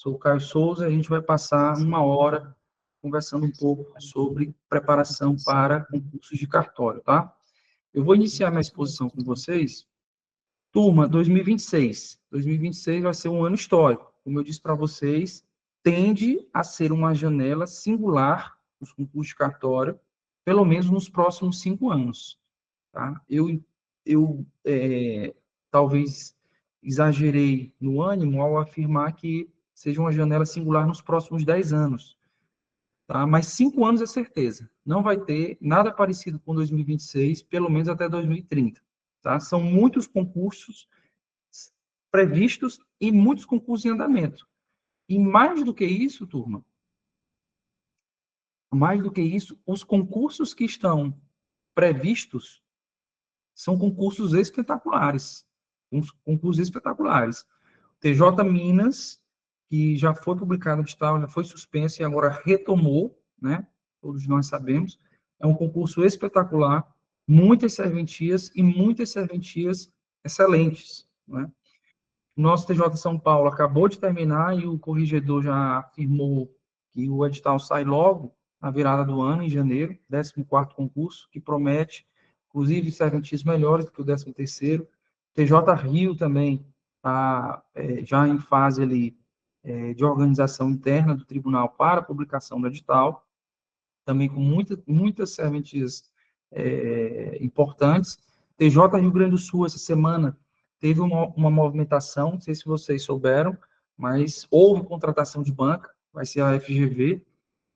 Sou o Caio Souza e a gente vai passar uma hora conversando um pouco sobre preparação para concursos de cartório, tá? Eu vou iniciar minha exposição com vocês. Turma, 2026. 2026 vai ser um ano histórico. Como eu disse para vocês, tende a ser uma janela singular dos concursos de cartório, pelo menos nos próximos 5 anos. Tá? Eu talvez exagerei no ânimo ao afirmar que seja uma janela singular nos próximos 10 anos. Tá? Mas 5 anos é certeza. Não vai ter nada parecido com 2026, pelo menos até 2030. Tá? São muitos concursos previstos e muitos concursos em andamento. E mais do que isso, turma, mais do que isso, os concursos que estão previstos são concursos espetaculares. Concursos espetaculares. TJ Minas, que já foi publicado no edital, já foi suspenso e agora retomou, né? Todos nós sabemos. É um concurso espetacular, muitas serventias e muitas serventias excelentes, né? O nosso TJ São Paulo acabou de terminar e o corregedor já afirmou que o edital sai logo na virada do ano, em janeiro, 14º concurso, que promete, inclusive, serventias melhores do que o 13º. TJ Rio também está já em fase ali, de organização interna do tribunal para publicação do edital, também com muitas serventias importantes. TJ Rio Grande do Sul, essa semana, teve uma movimentação, não sei se vocês souberam, mas houve contratação de banca, vai ser a FGV,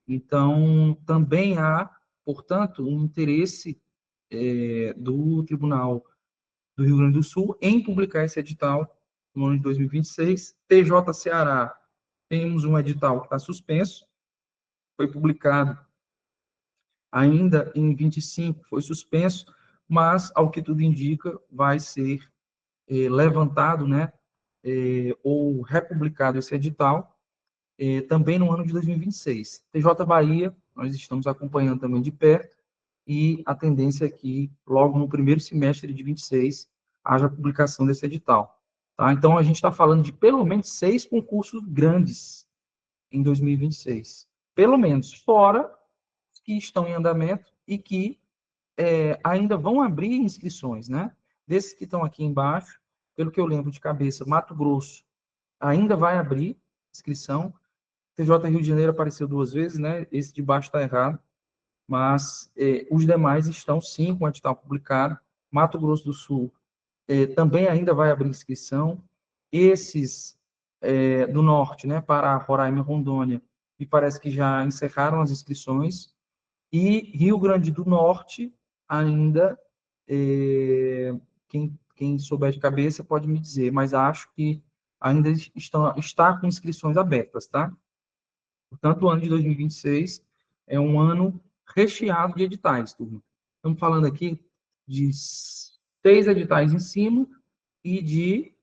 então também há, portanto, um interesse do Tribunal do Rio Grande do Sul em publicar esse edital no ano de 2026. TJ Ceará, temos um edital que está suspenso, foi publicado ainda em 25, foi suspenso, mas, ao que tudo indica, vai ser levantado, né, ou republicado esse edital, também no ano de 2026. TJ Bahia, nós estamos acompanhando também de perto, e a tendência é que, logo no primeiro semestre de 26, haja a publicação desse edital. Tá? Então, a gente está falando de pelo menos 6 concursos grandes em 2026. Pelo menos, fora os que estão em andamento e que ainda vão abrir inscrições, né? Desses que estão aqui embaixo, pelo que eu lembro de cabeça, Mato Grosso ainda vai abrir inscrição. TJ Rio de Janeiro apareceu 2 vezes, né? Esse de baixo está errado, mas os demais estão sim com o edital publicado. Mato Grosso do Sul também ainda vai abrir inscrição. Esses do norte, né? Pará, Roraima e Rondônia, me parece que já encerraram as inscrições. E Rio Grande do Norte ainda, quem souber de cabeça pode me dizer, mas acho que ainda está com inscrições abertas, tá? Portanto, o ano de 2026 é um ano recheado de editais, turma. Estamos falando aqui de 6 editais em cima e de,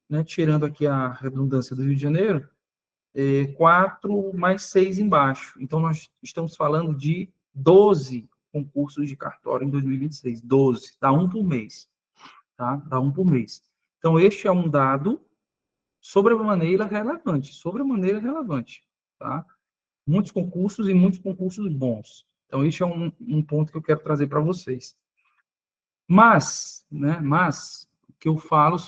né, tirando aqui a redundância do Rio de Janeiro, 4 mais 6 embaixo. Então, nós estamos falando de 12 concursos de cartório em 2026. 12. Dá um por mês. Tá? Dá um por mês. Então, este é um dado sobremaneira relevante. Sobremaneira relevante. Tá? Muitos concursos e muitos concursos bons. Então, este é um ponto que eu quero trazer para vocês. Mas, né, o que eu falo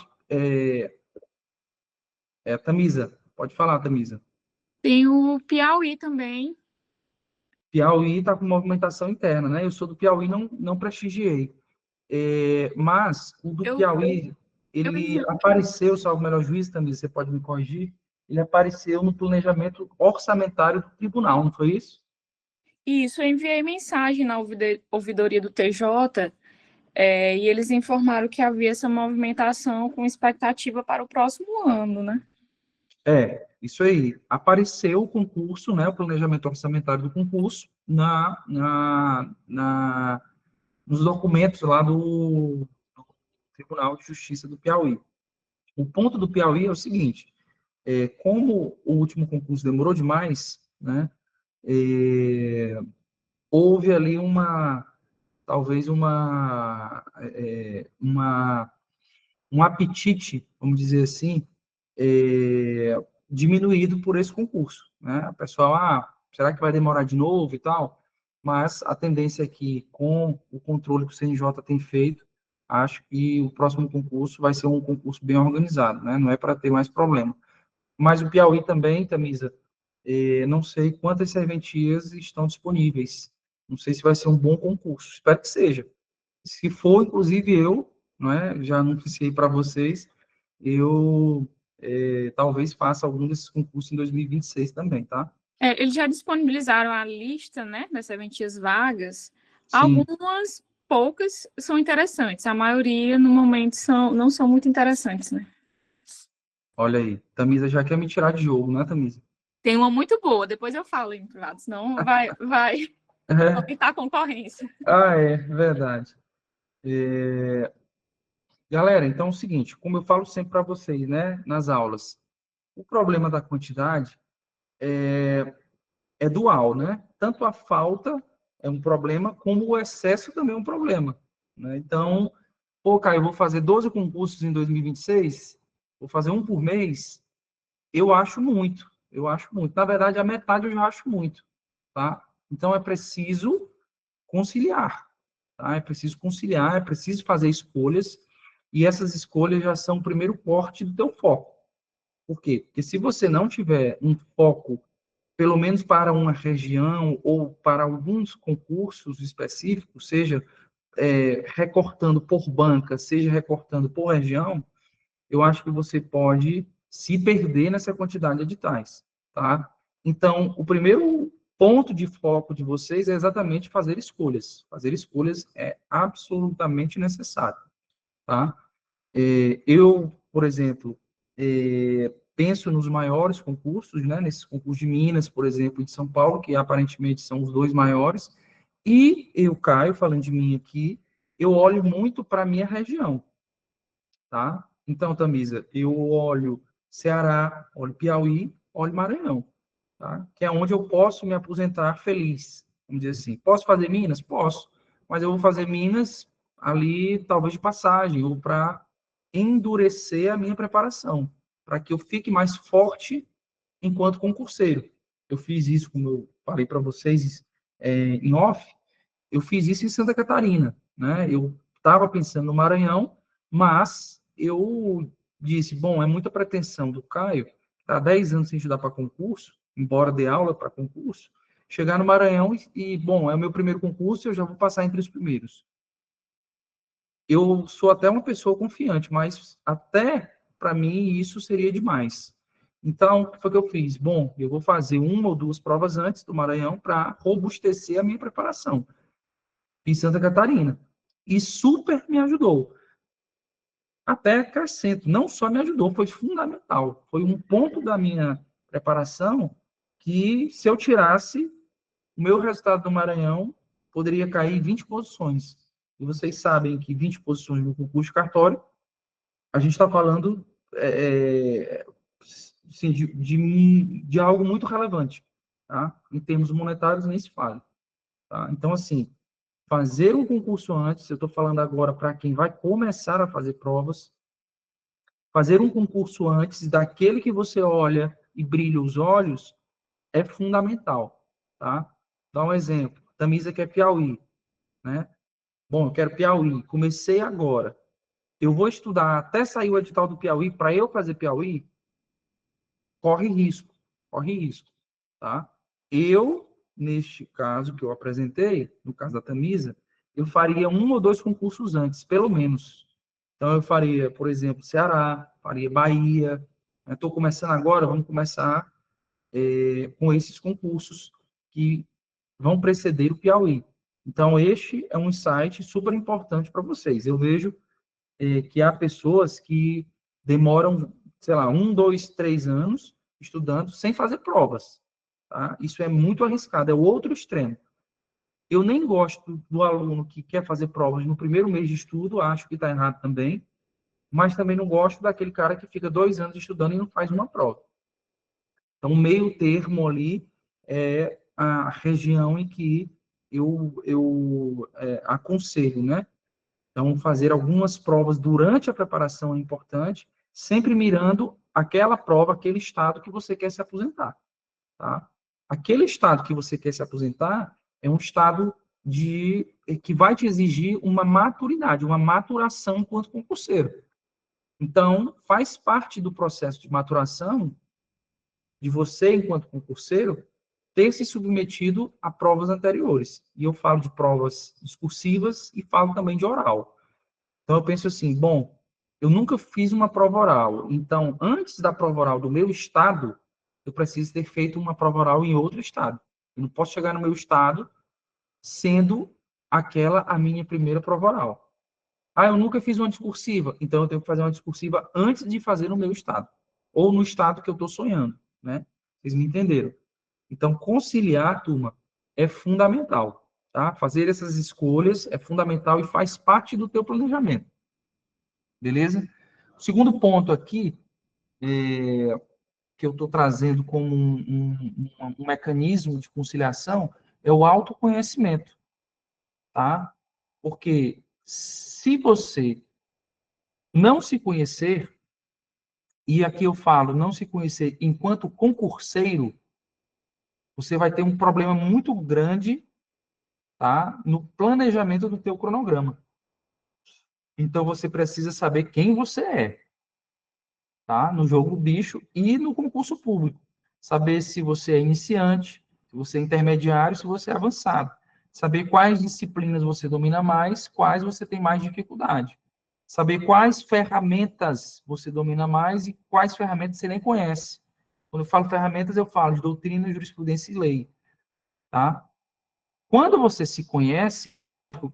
Tamisa. Pode falar, Tamisa. Tem o Piauí também. Piauí está com movimentação interna, né? Eu sou do Piauí, não prestigiei. Mas o do Eu, Piauí, eu, ele apareceu, salvo o melhor juízo também, você pode me corrigir, ele apareceu no planejamento orçamentário do tribunal, não foi isso? isso, eu enviei mensagem na ouvidoria do TJ, e eles informaram que havia essa movimentação com expectativa para o próximo ano, né? Isso aí. Apareceu o concurso, né, o planejamento orçamentário do concurso, nos documentos lá do Tribunal de Justiça do Piauí. O ponto do Piauí é o seguinte: como o último concurso demorou demais, né, houve ali talvez um apetite, vamos dizer assim, diminuído por esse concurso, né? O pessoal, será que vai demorar de novo e tal? Mas a tendência é que, com o controle que o CNJ tem feito, acho que o próximo concurso vai ser um concurso bem organizado, né? Não é para ter mais problema. Mas o Piauí também, Tamisa, não sei quantas serventias estão disponíveis. Não sei se vai ser um bom concurso. Espero que seja. Se for, inclusive eu, não é? Já anunciei para vocês, eu talvez faça algum desses concursos em 2026 também, tá? Eles já disponibilizaram a lista, né, das serventias vagas. Sim, Algumas, poucas, são interessantes. A maioria, no momento, não são muito interessantes, né? olha aí. Tamisa já quer me tirar de jogo, né, Tamisa? Tem uma muito boa, depois eu falo em privado, senão vai aumentar a concorrência. É verdade. É, galera, então é o seguinte, como eu falo sempre para vocês, né, nas aulas, o problema da quantidade é dual, né? Tanto a falta é um problema, como o excesso também é um problema, né? Então, pô, cara, eu vou fazer 12 concursos em 2026, vou fazer um por mês, eu acho muito, eu acho muito. Na verdade, a metade eu já acho muito, tá? Então, é preciso conciliar, tá? É preciso conciliar, é preciso fazer escolhas, e essas escolhas já são o primeiro corte do teu foco. Por quê? Porque se você não tiver um foco, pelo menos para uma região ou para alguns concursos específicos, seja recortando por banca, seja recortando por região, eu acho que você pode se perder nessa quantidade de editais, tá? Então, o primeiro ponto de foco de vocês é exatamente fazer escolhas. Fazer escolhas é absolutamente necessário, tá? Eu, por exemplo, penso nos maiores concursos, né? Nesses concursos de Minas, por exemplo, e de São Paulo, que aparentemente são os dois maiores, e eu, Caio, falando de mim aqui, eu olho muito para a minha região, tá? Então, Tamisa, eu olho Ceará, olho Piauí, olho Maranhão, tá? Que é onde eu posso me aposentar feliz, vamos dizer assim. Posso fazer Minas? Posso, mas eu vou fazer Minas ali, talvez de passagem, ou para endurecer a minha preparação, para que eu fique mais forte enquanto concurseiro. Eu fiz isso, como eu falei para vocês em off, eu fiz isso em Santa Catarina, né? Eu estava pensando no Maranhão, mas eu disse, bom, é muita pretensão do Caio, que está há 10 anos sem estudar para concurso, embora dê aula para concurso, chegar no Maranhão bom, é o meu primeiro concurso, eu já vou passar entre os primeiros. Eu sou até uma pessoa confiante, mas até para mim isso seria demais. Então, o que foi que eu fiz? Bom, eu vou fazer uma ou duas provas antes do Maranhão para robustecer a minha preparação em Santa Catarina. E super me ajudou. Até acrescento, não só me ajudou, foi fundamental. Foi um ponto da minha preparação que, se eu tirasse, o meu resultado do Maranhão poderia cair 20 posições. E vocês sabem que 20 posições no concurso de cartório, a gente está falando assim, de algo muito relevante. Tá? Em termos monetários, nem se fala. Tá? Então, assim, fazer um concurso antes, eu estou falando agora para quem vai começar a fazer provas, fazer um concurso antes daquele que você olha e brilha os olhos é fundamental, tá? Dá um exemplo. Tamisa quer Piauí, né? Bom, eu quero Piauí. Comecei agora. Eu vou estudar até sair o edital do Piauí para eu fazer Piauí? Corre risco, corre risco, tá? Eu, neste caso que eu apresentei, no caso da Tamisa, eu faria um ou dois concursos antes, pelo menos. Então, eu faria, por exemplo, Ceará, faria Bahia. Estou começando agora, vamos começar com esses concursos que vão preceder o Piauí. Então, este é um insight super importante para vocês. Eu vejo que há pessoas que demoram, sei lá, 1, 2, 3 anos estudando sem fazer provas. Tá? Isso é muito arriscado, é o outro extremo. Eu nem gosto do aluno que quer fazer provas no primeiro mês de estudo, acho que está errado também, mas também não gosto daquele cara que fica 2 anos estudando e não faz uma prova. Então, o meio termo ali é a região em que eu aconselho, né? Então, fazer algumas provas durante a preparação é importante, sempre mirando aquela prova, aquele estado que você quer se aposentar, tá? Aquele estado que você quer se aposentar é um estado que vai te exigir uma maturidade, uma maturação enquanto concurseiro. Então, faz parte do processo de maturação de você, enquanto concurseiro, ter se submetido a provas anteriores. E eu falo de provas discursivas e falo também de oral. Então, eu penso assim, bom, eu nunca fiz uma prova oral. Então, antes da prova oral do meu estado, eu preciso ter feito uma prova oral em outro estado. Eu não posso chegar no meu estado sendo aquela a minha primeira prova oral. Ah, eu nunca fiz uma discursiva. Então, eu tenho que fazer uma discursiva antes de fazer no meu estado. Ou no estado que eu estou sonhando, né? Vocês me entenderam. Então, conciliar, turma, é fundamental, tá? Fazer essas escolhas é fundamental e faz parte do teu planejamento, beleza? O segundo ponto aqui, que eu estou trazendo como um mecanismo de conciliação, é o autoconhecimento, tá? Porque se você não se conhecer, e aqui eu falo não se conhecer enquanto concurseiro, você vai ter um problema muito grande, tá, no planejamento do teu cronograma. Então, você precisa saber quem você é, tá, no jogo do bicho e no concurso público. Saber se você é iniciante, se você é intermediário, se você é avançado. Saber quais disciplinas você domina mais, quais você tem mais dificuldade. Saber quais ferramentas você domina mais e quais ferramentas você nem conhece. Quando eu falo ferramentas, eu falo de doutrina, jurisprudência e lei, tá? Quando você se conhece,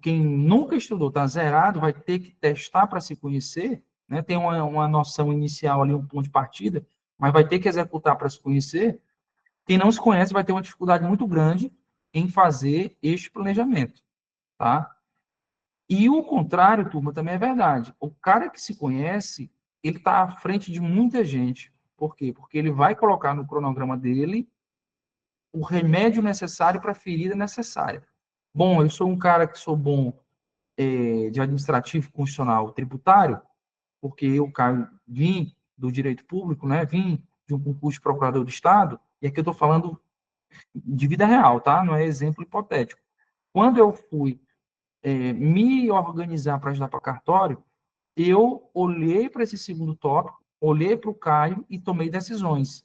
quem nunca estudou, está zerado, vai ter que testar para se conhecer, né? Tem uma noção inicial ali, um ponto de partida, mas vai ter que executar para se conhecer. Quem não se conhece vai ter uma dificuldade muito grande em fazer este planejamento, tá? E o contrário, turma, também é verdade. O cara que se conhece, ele está à frente de muita gente. Por quê? Porque ele vai colocar no cronograma dele o remédio necessário para a ferida necessária. Bom, eu sou um cara que sou bom de administrativo, constitucional, tributário, porque eu, Caio, vim do direito público, né? Vim de um concurso de procurador do Estado, e aqui eu estou falando de vida real, tá? Não é exemplo hipotético. Quando eu fui me organizar para ajudar para cartório, eu olhei para esse segundo tópico, olhei para o Caio e tomei decisões.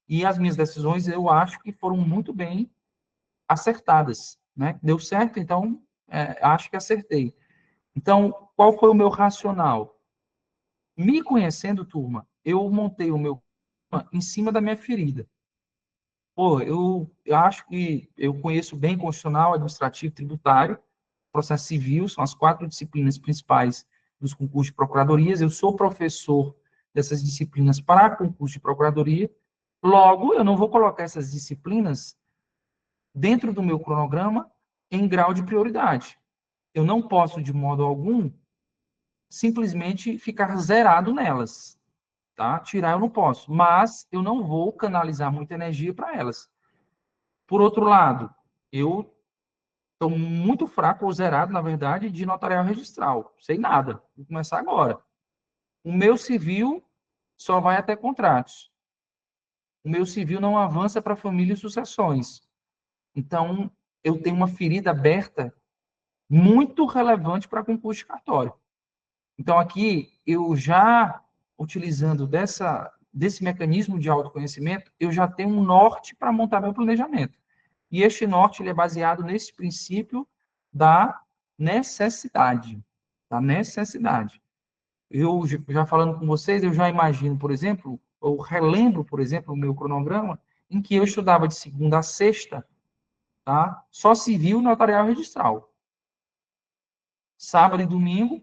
E as minhas decisões, eu acho que foram muito bem acertadas, né? Deu certo, então, acho que acertei. Então, qual foi o meu racional? Me conhecendo, turma, eu montei o meu em cima da minha ferida. Pô, eu acho que eu conheço bem constitucional, administrativo, tributário, processo civil, são as 4 disciplinas principais dos concursos de procuradorias. Eu sou professor dessas disciplinas para concurso de procuradoria. Logo, eu não vou colocar essas disciplinas dentro do meu cronograma em grau de prioridade. Eu não posso, de modo algum, simplesmente ficar zerado nelas, tá? Tirar eu não posso, mas eu não vou canalizar muita energia para elas. Por outro lado, eu estou muito fraco ou zerado, na verdade, de notarial registral. Sei nada. Vou começar agora. O meu civil só vai até contratos. O meu civil não avança para família e sucessões. Então, eu tenho uma ferida aberta muito relevante para concurso de cartório. Então, aqui, eu já, utilizando desse mecanismo de autoconhecimento, eu já tenho um norte para montar meu planejamento. E este norte ele é baseado nesse princípio da necessidade. Da necessidade. Eu, já falando com vocês, eu já imagino, por exemplo, ou relembro, por exemplo, o meu cronograma, em que eu estudava de segunda a sexta, tá? Só civil, notarial e registral. Sábado e domingo,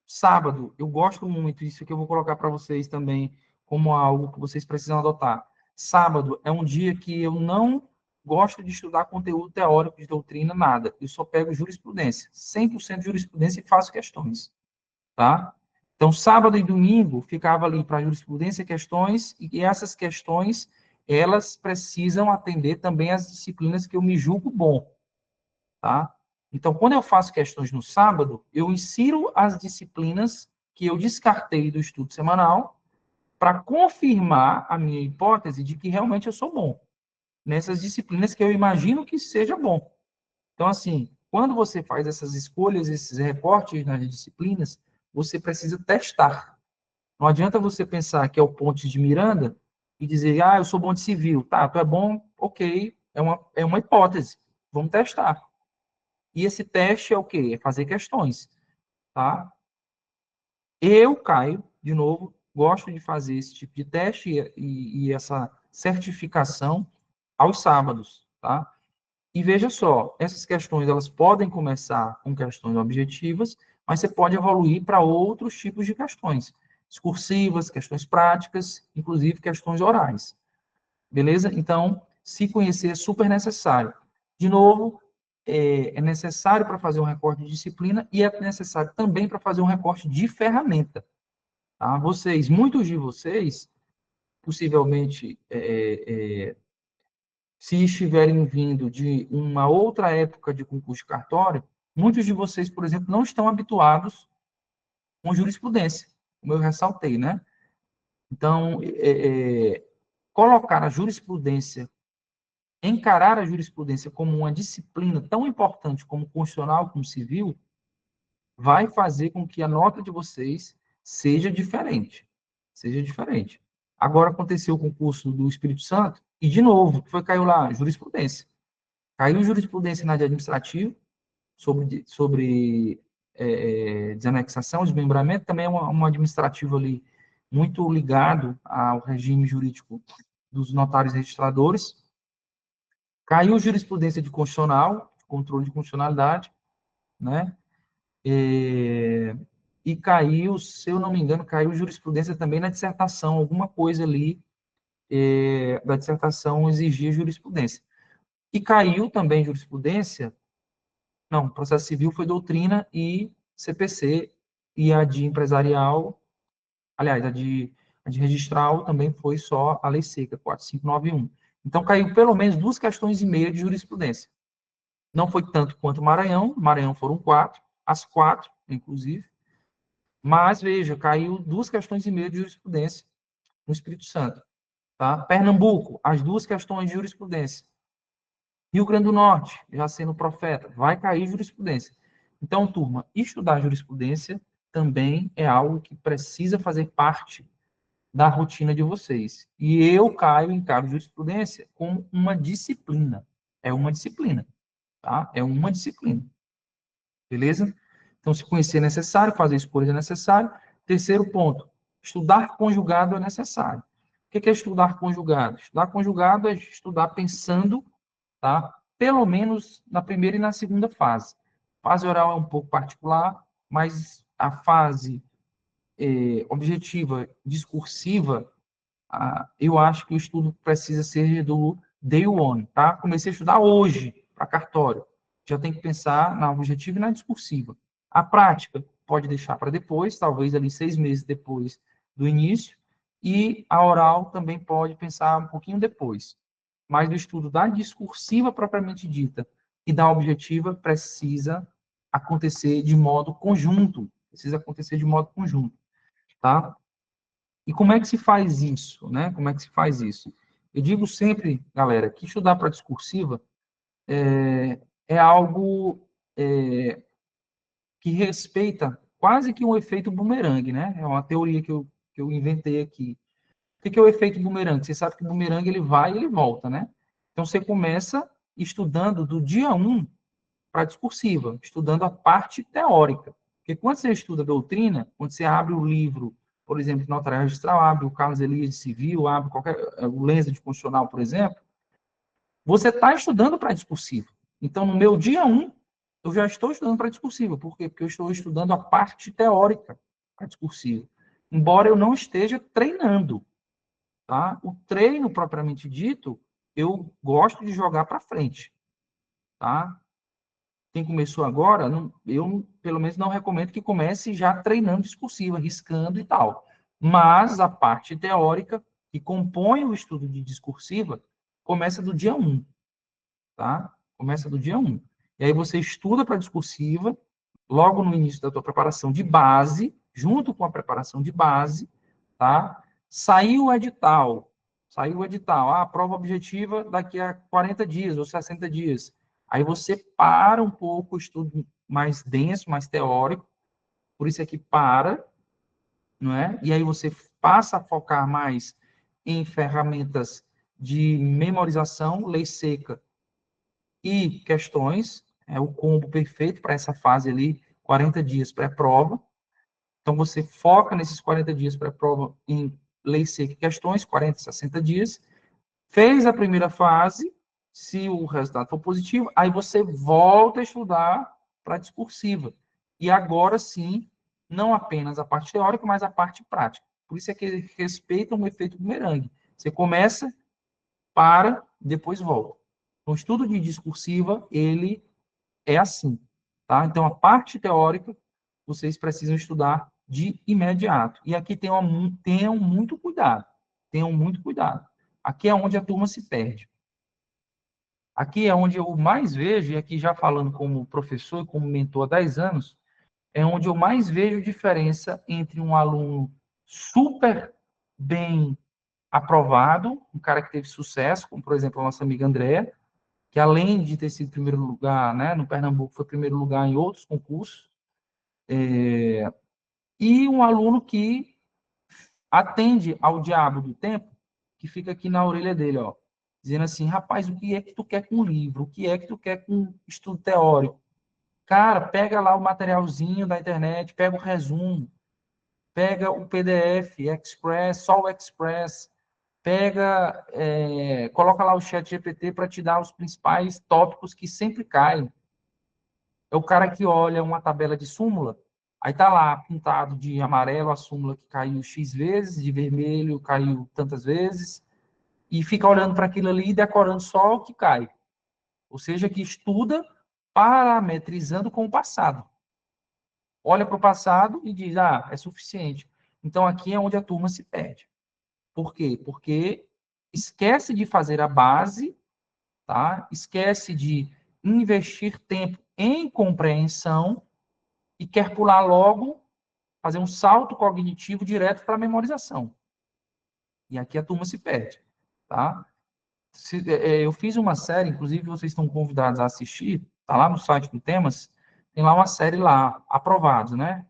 sábado, eu gosto muito, isso que eu vou colocar para vocês também como algo que vocês precisam adotar. Sábado é um dia que eu não gosto de estudar conteúdo teórico de doutrina, nada. Eu só pego jurisprudência, 100% de jurisprudência e faço questões, tá? Então, sábado e domingo ficava ali para jurisprudência questões, e essas questões, elas precisam atender também as disciplinas que eu me julgo bom, tá? Então, quando eu faço questões no sábado, eu insiro as disciplinas que eu descartei do estudo semanal para confirmar a minha hipótese de que realmente eu sou bom nessas disciplinas que eu imagino que seja bom. Então, assim, quando você faz essas escolhas, esses recortes nas disciplinas, você precisa testar. Não adianta você pensar que é o Pontes de Miranda e dizer, eu sou bom de civil. Tá, tu é bom, ok, é uma hipótese. Vamos testar. E esse teste é o quê? É fazer questões, tá? Eu, Caio, de novo, gosto de fazer esse tipo de teste e essa certificação aos sábados, tá? E veja só, essas questões elas podem começar com questões objetivas, mas você pode evoluir para outros tipos de questões, discursivas, questões práticas, inclusive questões orais. Beleza? Então, se conhecer é super necessário. De novo, é necessário para fazer um recorte de disciplina e é necessário também para fazer um recorte de ferramenta. Tá? Muitos de vocês, possivelmente, se estiverem vindo de uma outra época de concurso de cartório, muitos de vocês, por exemplo, não estão habituados com jurisprudência, como eu ressaltei, né? Então, colocar a jurisprudência, encarar a jurisprudência como uma disciplina tão importante como constitucional, como civil, vai fazer com que a nota de vocês seja diferente. Seja diferente. Agora aconteceu o concurso do Espírito Santo, e de novo, caiu lá? Jurisprudência. Caiu jurisprudência na área administrativa sobre desanexação, desmembramento, também é um administrativo ali muito ligado ao regime jurídico dos notários registradores. Caiu jurisprudência de constitucional, controle de constitucionalidade, né? E caiu, se eu não me engano, caiu jurisprudência também na dissertação, alguma coisa ali da dissertação exigia jurisprudência. E caiu também jurisprudência. Não, processo civil foi doutrina e CPC, e a de empresarial, aliás, a de registral também foi só a lei seca, 4591. Então, caiu pelo menos 2,5 questões de jurisprudência. Não foi tanto quanto Maranhão foram 4, as 4, inclusive, mas, veja, caiu 2,5 questões de jurisprudência no Espírito Santo. Tá? Pernambuco, as 2 questões de jurisprudência. Rio Grande do Norte, já sendo profeta, vai cair jurisprudência. Então, turma, estudar jurisprudência também é algo que precisa fazer parte da rotina de vocês. E eu, Caio, encaro jurisprudência como uma disciplina. É uma disciplina, tá? É uma disciplina. Beleza? Então, se conhecer é necessário, fazer escolhas é necessário. Terceiro ponto, estudar conjugado é necessário. O que é estudar conjugado? Estudar conjugado é estudar pensando, tá? Pelo menos na primeira e na segunda fase. A fase oral é um pouco particular, mas a fase objetiva, discursiva, eu acho que o estudo precisa ser do day one, tá? Comecei a estudar hoje para cartório. Já tem que pensar na objetiva e na discursiva. A prática pode deixar para depois, talvez ali 6 meses depois do início, e a oral também pode pensar um pouquinho depois. Mas o estudo da discursiva propriamente dita e da objetiva precisa acontecer de modo conjunto. Precisa acontecer de modo conjunto, tá? E como é que se faz isso, né? Como é que se faz isso? Eu digo sempre, galera, que estudar para discursiva é algo que respeita quase que um efeito bumerangue, né? É uma teoria que eu inventei aqui. O que é o efeito bumerangue? Você sabe que o bumerangue ele vai e ele volta, né? Então você começa estudando do dia 1 para a discursiva, estudando a parte teórica. Porque quando você estuda doutrina, quando você abre o livro, por exemplo, notário registral, abre o Carlos Elias de Civil, abre o Lenza de Constitucional, por exemplo, você está estudando para a discursiva. Então, no meu dia 1, eu já estou estudando para a discursiva. Por quê? Porque eu estou estudando a parte teórica para a discursiva. Embora eu não esteja treinando. Tá? O treino, propriamente dito, eu gosto de jogar para frente. Tá? Quem começou agora, eu, pelo menos, não recomendo que comece já treinando discursiva, riscando e tal. Mas a parte teórica, que compõe o estudo de discursiva, começa do dia 1. Tá? Começa do dia 1. E aí você estuda para discursiva, logo no início da tua preparação de base, junto com a preparação de base, tá? Saiu o edital. A prova objetiva daqui a 40 dias ou 60 dias. Aí você para um pouco o estudo mais denso, mais teórico, por isso aqui para, não é? E aí você passa a focar mais em ferramentas de memorização, lei seca e questões, é o combo perfeito para essa fase ali, 40 dias pré-prova. Então, você foca nesses 40 dias pré-prova em lei seca e questões, 40, 60 dias. Fez a primeira fase, se o resultado for positivo, aí você volta a estudar para a discursiva. E agora sim, não apenas a parte teórica, mas a parte prática. Por isso é que respeitam o efeito bumerangue. Você começa, para, depois volta. O estudo de discursiva, ele é assim, tá? Então, a parte teórica, vocês precisam estudar de imediato. E aqui tenham muito cuidado. Tenham muito cuidado. Aqui é onde a turma se perde. Aqui é onde eu mais vejo, e aqui já falando como professor e como mentor há 10 anos, é onde eu mais vejo diferença entre um aluno super bem aprovado, um cara que teve sucesso, como, por exemplo, a nossa amiga Andréa, que além de ter sido primeiro lugar, né, no Pernambuco, foi primeiro lugar em outros concursos, e um aluno que atende ao diabo do tempo, que fica aqui na orelha dele, ó, dizendo assim, rapaz, o que é que tu quer com o livro? O que é que tu quer com estudo teórico? Cara, pega lá o materialzinho da internet, pega o resumo, pega o PDF, Express, só o Express, pega, coloca lá o chat GPT para te dar os principais tópicos que sempre caem. É o cara que olha uma tabela de súmula, aí tá lá pintado de amarelo a súmula que caiu X vezes, de vermelho caiu tantas vezes, e fica olhando para aquilo ali e decorando só o que cai. Ou seja, que estuda parametrizando com o passado. Olha para o passado e diz, é suficiente. Então, aqui é onde a turma se perde. Por quê? Porque esquece de fazer a base, tá? Esquece de investir tempo em compreensão e quer pular logo, fazer um salto cognitivo direto para a memorização. E aqui a turma se perde, tá? Eu fiz uma série, inclusive vocês estão convidados a assistir, tá lá no site do Temas, tem lá uma série lá, aprovados, né?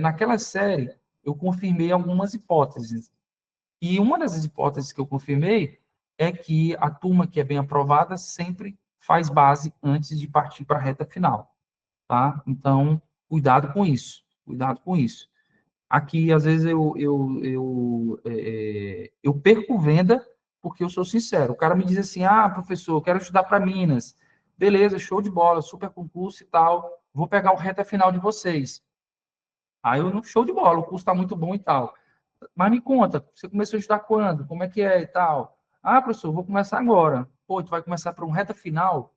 Naquela série, eu confirmei algumas hipóteses. E uma das hipóteses que eu confirmei é que a turma que é bem aprovada sempre faz base antes de partir para a reta final, tá? Então, cuidado com isso, cuidado com isso. Aqui, às vezes, eu perco venda porque eu sou sincero. O cara me diz assim, professor, eu quero estudar para Minas. Beleza, show de bola, super concurso e tal. Vou pegar o reta final de vocês. Aí eu não, show de bola, o curso está muito bom e tal. Mas me conta, você começou a estudar quando? Como é que é e tal? Professor, vou começar agora. Pô, tu vai começar para um reta final?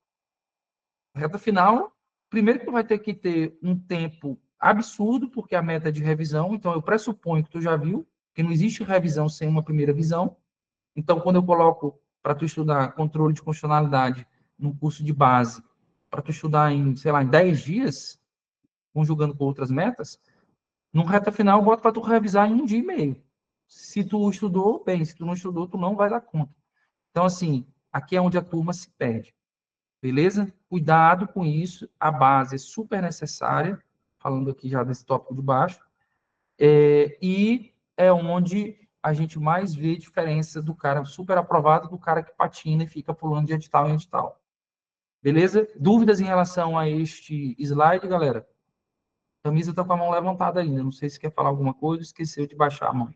Reta final, primeiro que tu vai ter que ter um tempo absurdo, porque a meta é de revisão, então eu pressuponho que tu já viu, que não existe revisão sem uma primeira visão. Então, quando eu coloco para tu estudar controle de constitucionalidade no curso de base, para tu estudar em, sei lá, em 10 dias, conjugando com outras metas, no reta final eu boto para tu revisar em um dia e meio. Se tu estudou, bem, se tu não estudou, tu não vai dar conta. Então, assim, aqui é onde a turma se perde. Beleza? Cuidado com isso, a base é super necessária, falando aqui já desse tópico de baixo, e é onde a gente mais vê diferença do cara super aprovado do cara que patina e fica pulando de edital em edital. Beleza? Dúvidas em relação a este slide, galera? A Camisa está com a mão levantada ainda, não sei se quer falar alguma coisa, esqueceu de baixar a mão.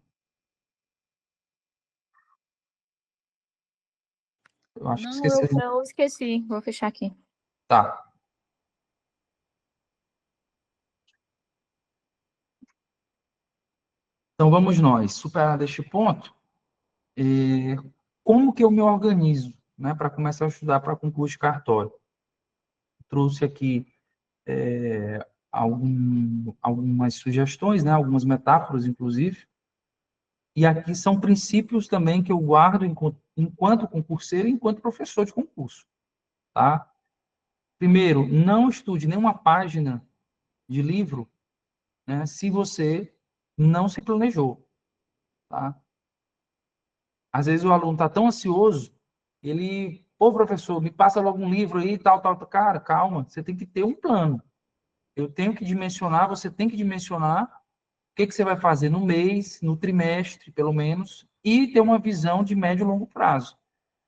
Eu acho que Não, esqueceu. eu esqueci. Vou fechar aqui. Tá. Então, vamos nós. Superado este ponto, como que eu me organizo, né, para começar a estudar para concurso de cartório? Trouxe aqui algumas sugestões, né, algumas metáforas, inclusive, e aqui são princípios também que eu guardo enquanto concurseiro e enquanto professor de concurso, tá? Primeiro, não estude nenhuma página de livro, né, se você não se planejou, tá? Às vezes o aluno está tão ansioso, ele, pô, professor, me passa logo um livro aí, tal. Cara, calma, você tem que ter um plano. Eu tenho que dimensionar, você tem que dimensionar o que você vai fazer no mês, no trimestre, pelo menos, e ter uma visão de médio e longo prazo.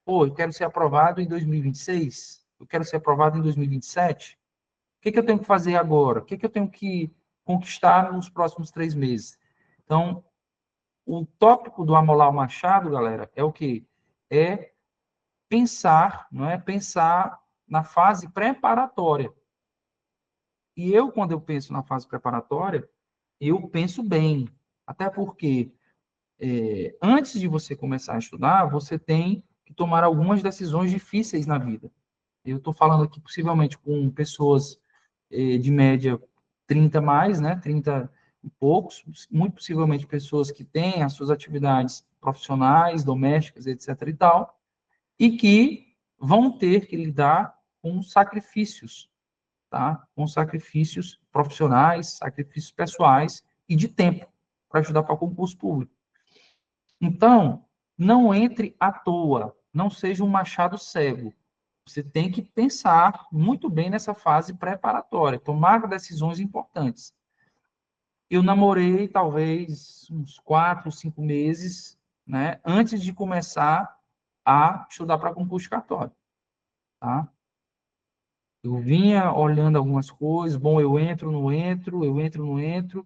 Pô, eu quero ser aprovado em 2026, eu quero ser aprovado em 2027. O que eu tenho que fazer agora? O que eu tenho que conquistar nos próximos 3 meses? Então, o tópico do Amolar o Machado, galera, é o quê? É pensar, não é? Pensar na fase preparatória. E eu, quando eu penso na fase preparatória, eu penso bem. Até porque, antes de você começar a estudar, você tem que tomar algumas decisões difíceis na vida. Eu estou falando aqui, possivelmente, com pessoas de média 30 mais, né? 30 e poucos, muito possivelmente pessoas que têm as suas atividades profissionais, domésticas, etc. e tal, e que vão ter que lidar com sacrifícios, tá? Com sacrifícios profissionais, sacrifícios pessoais e de tempo para estudar para concurso público. Então, não entre à toa, não seja um machado cego. Você tem que pensar muito bem nessa fase preparatória, tomar decisões importantes. Eu namorei talvez uns 4, 5 meses, né, antes de começar a estudar para concurso de cartório, tá? Eu vinha olhando algumas coisas, bom, eu entro, não entro, eu entro, não entro,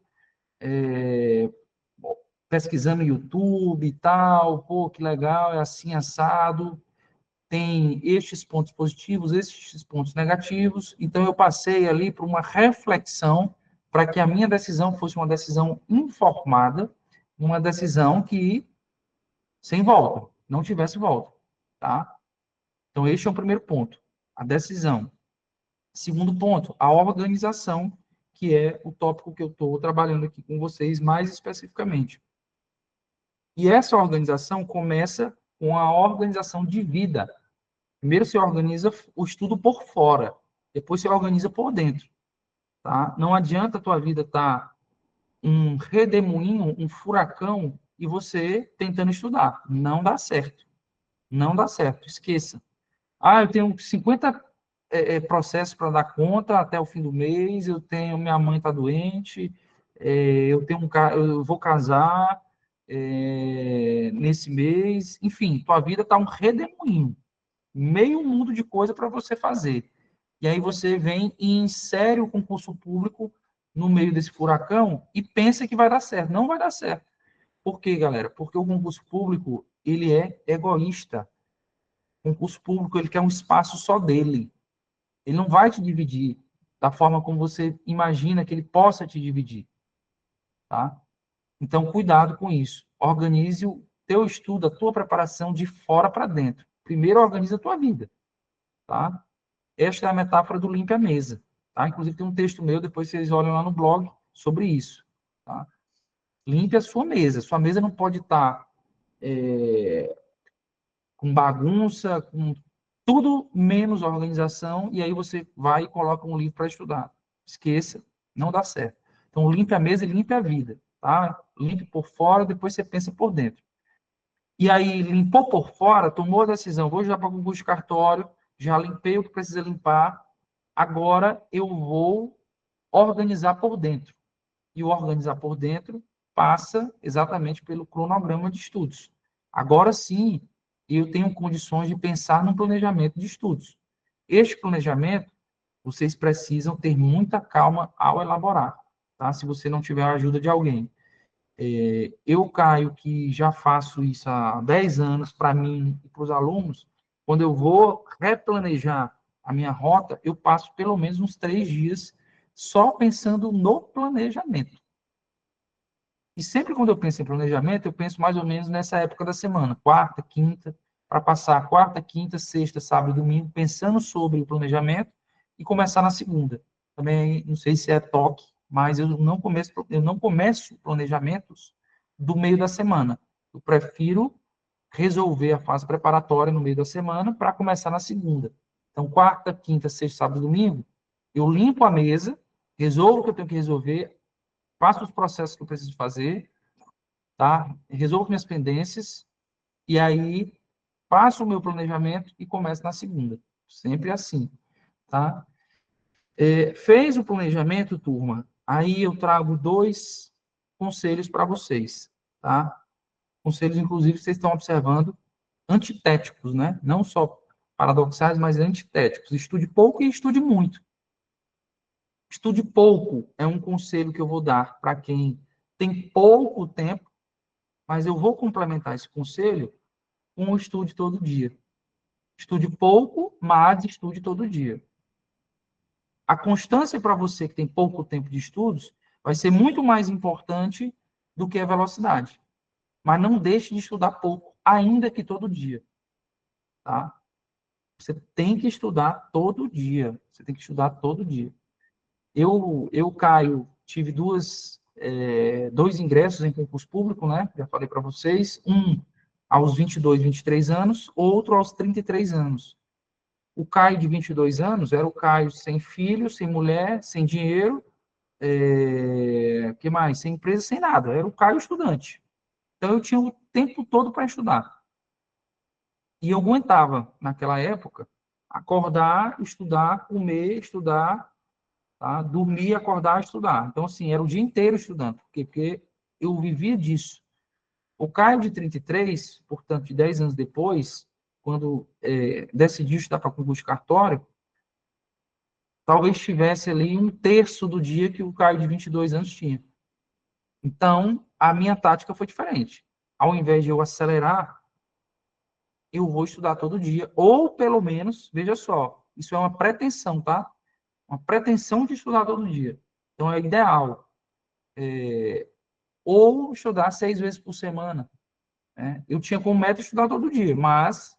pesquisando no YouTube e tal, pô, que legal, é assim, assado, tem estes pontos positivos, estes pontos negativos, então eu passei ali por uma reflexão para que a minha decisão fosse uma decisão informada, uma decisão que sem volta, não tivesse volta, tá? Então este é o primeiro ponto, a decisão. Segundo ponto, a organização, que é o tópico que eu estou trabalhando aqui com vocês mais especificamente. E essa organização começa com a organização de vida. Primeiro você organiza o estudo por fora, depois você organiza por dentro, tá? Não adianta a tua vida estar um redemoinho, um furacão, e você tentando estudar. Não dá certo. Não dá certo, esqueça. Ah, eu tenho 50 processos para dar conta até o fim do mês, eu tenho, minha mãe está doente, eu vou casar nesse mês, enfim, tua vida está um redemoinho, meio mundo de coisa para você fazer. E aí você vem e insere o concurso público no meio desse furacão e pensa que vai dar certo. Não vai dar certo. Por quê, galera? Porque o concurso público, ele é egoísta. O concurso público, ele quer um espaço só dele. Ele não vai te dividir da forma como você imagina que ele possa te dividir, tá? Então, cuidado com isso. Organize o teu estudo, a tua preparação de fora para dentro. Primeiro, organiza a tua vida, tá? Esta é a metáfora do limpe a mesa, tá? Inclusive, tem um texto meu, depois vocês olham lá no blog sobre isso, tá? Limpe a sua mesa. Sua mesa não pode estar com bagunça, com tudo menos organização, e aí você vai e coloca um livro para estudar. Esqueça, não dá certo. Então, limpe a mesa e limpe a vida, tá? Limpe por fora, depois você pensa por dentro. E aí, limpou por fora, tomou a decisão, vou já para o concurso de cartório, já limpei o que precisa limpar, agora eu vou organizar por dentro. E o organizar por dentro passa exatamente pelo cronograma de estudos. Agora sim, eu tenho condições de pensar num planejamento de estudos. Este planejamento, vocês precisam ter muita calma ao elaborar, tá? Se você não tiver a ajuda de alguém. Eu, Caio, que já faço isso há 10 anos para mim e para os alunos, quando eu vou replanejar a minha rota, eu passo pelo menos uns 3 dias só pensando no planejamento. E sempre quando eu penso em planejamento, eu penso mais ou menos nessa época da semana, quarta, quinta, para passar quarta, quinta, sexta, sábado e domingo pensando sobre o planejamento e começar na segunda. Também não sei se é toque, mas eu não começo planejamentos do meio da semana. Eu prefiro resolver a fase preparatória no meio da semana para começar na segunda. Então, quarta, quinta, sexta, sábado e domingo, eu limpo a mesa, resolvo o que eu tenho que resolver, faço os processos que eu preciso fazer, tá? Resolvo minhas pendências e aí faço o meu planejamento e começo na segunda. Sempre assim, tá? Fez o planejamento, turma, aí eu trago 2 conselhos para vocês, tá? Conselhos, inclusive, vocês estão observando, antitéticos, né? Não só paradoxais, mas antitéticos. Estude pouco e estude muito. Estude pouco é um conselho que eu vou dar para quem tem pouco tempo, mas eu vou complementar esse conselho com o estude todo dia. Estude pouco, mas estude todo dia. A constância para você que tem pouco tempo de estudos vai ser muito mais importante do que a velocidade. Mas não deixe de estudar pouco, ainda que todo dia, tá? Você tem que estudar todo dia. Você tem que estudar todo dia. Caio, tive 2 ingressos em concurso público, né? Já falei para vocês. Um aos 22, 23 anos, outro aos 33 anos. O Caio de 22 anos era o Caio sem filho, sem mulher, sem dinheiro, que mais? Sem empresa, sem nada. Era o Caio estudante. Então, eu tinha o tempo todo para estudar. E eu aguentava, naquela época, acordar, estudar, comer, estudar, tá? Dormir, acordar, estudar. Então, assim, era o dia inteiro estudando. Por quê? Porque eu vivia disso. O Caio de 33, portanto, de 10 anos depois, quando decidiu estudar para concurso de cartório, talvez tivesse ali 1/3 do dia que o Caio de 22 anos tinha. Então, a minha tática foi diferente. Ao invés de eu acelerar, eu vou estudar todo dia, ou pelo menos, veja só, isso é uma pretensão, tá? Uma pretensão de estudar todo dia. Então, é ideal. Ou estudar 6 vezes por semana, né? Eu tinha como meta estudar todo dia, mas,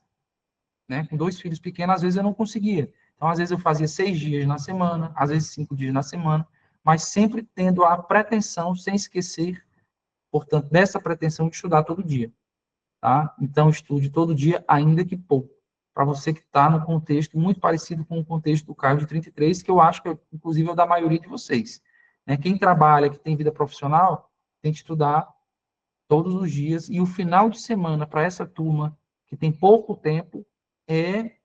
né, com 2 filhos pequenos, às vezes eu não conseguia. Então, às vezes eu fazia 6 dias na semana, às vezes 5 dias na semana, mas sempre tendo a pretensão, sem esquecer, portanto, dessa pretensão de estudar todo dia. Tá? Então, estude todo dia, ainda que pouco. Para você que está no contexto muito parecido com o contexto do Caio de 33, que eu acho que, inclusive, é o da maioria de vocês. Né? Quem trabalha, que tem vida profissional, tem que estudar todos os dias. E o final de semana, para essa turma que tem pouco tempo, é,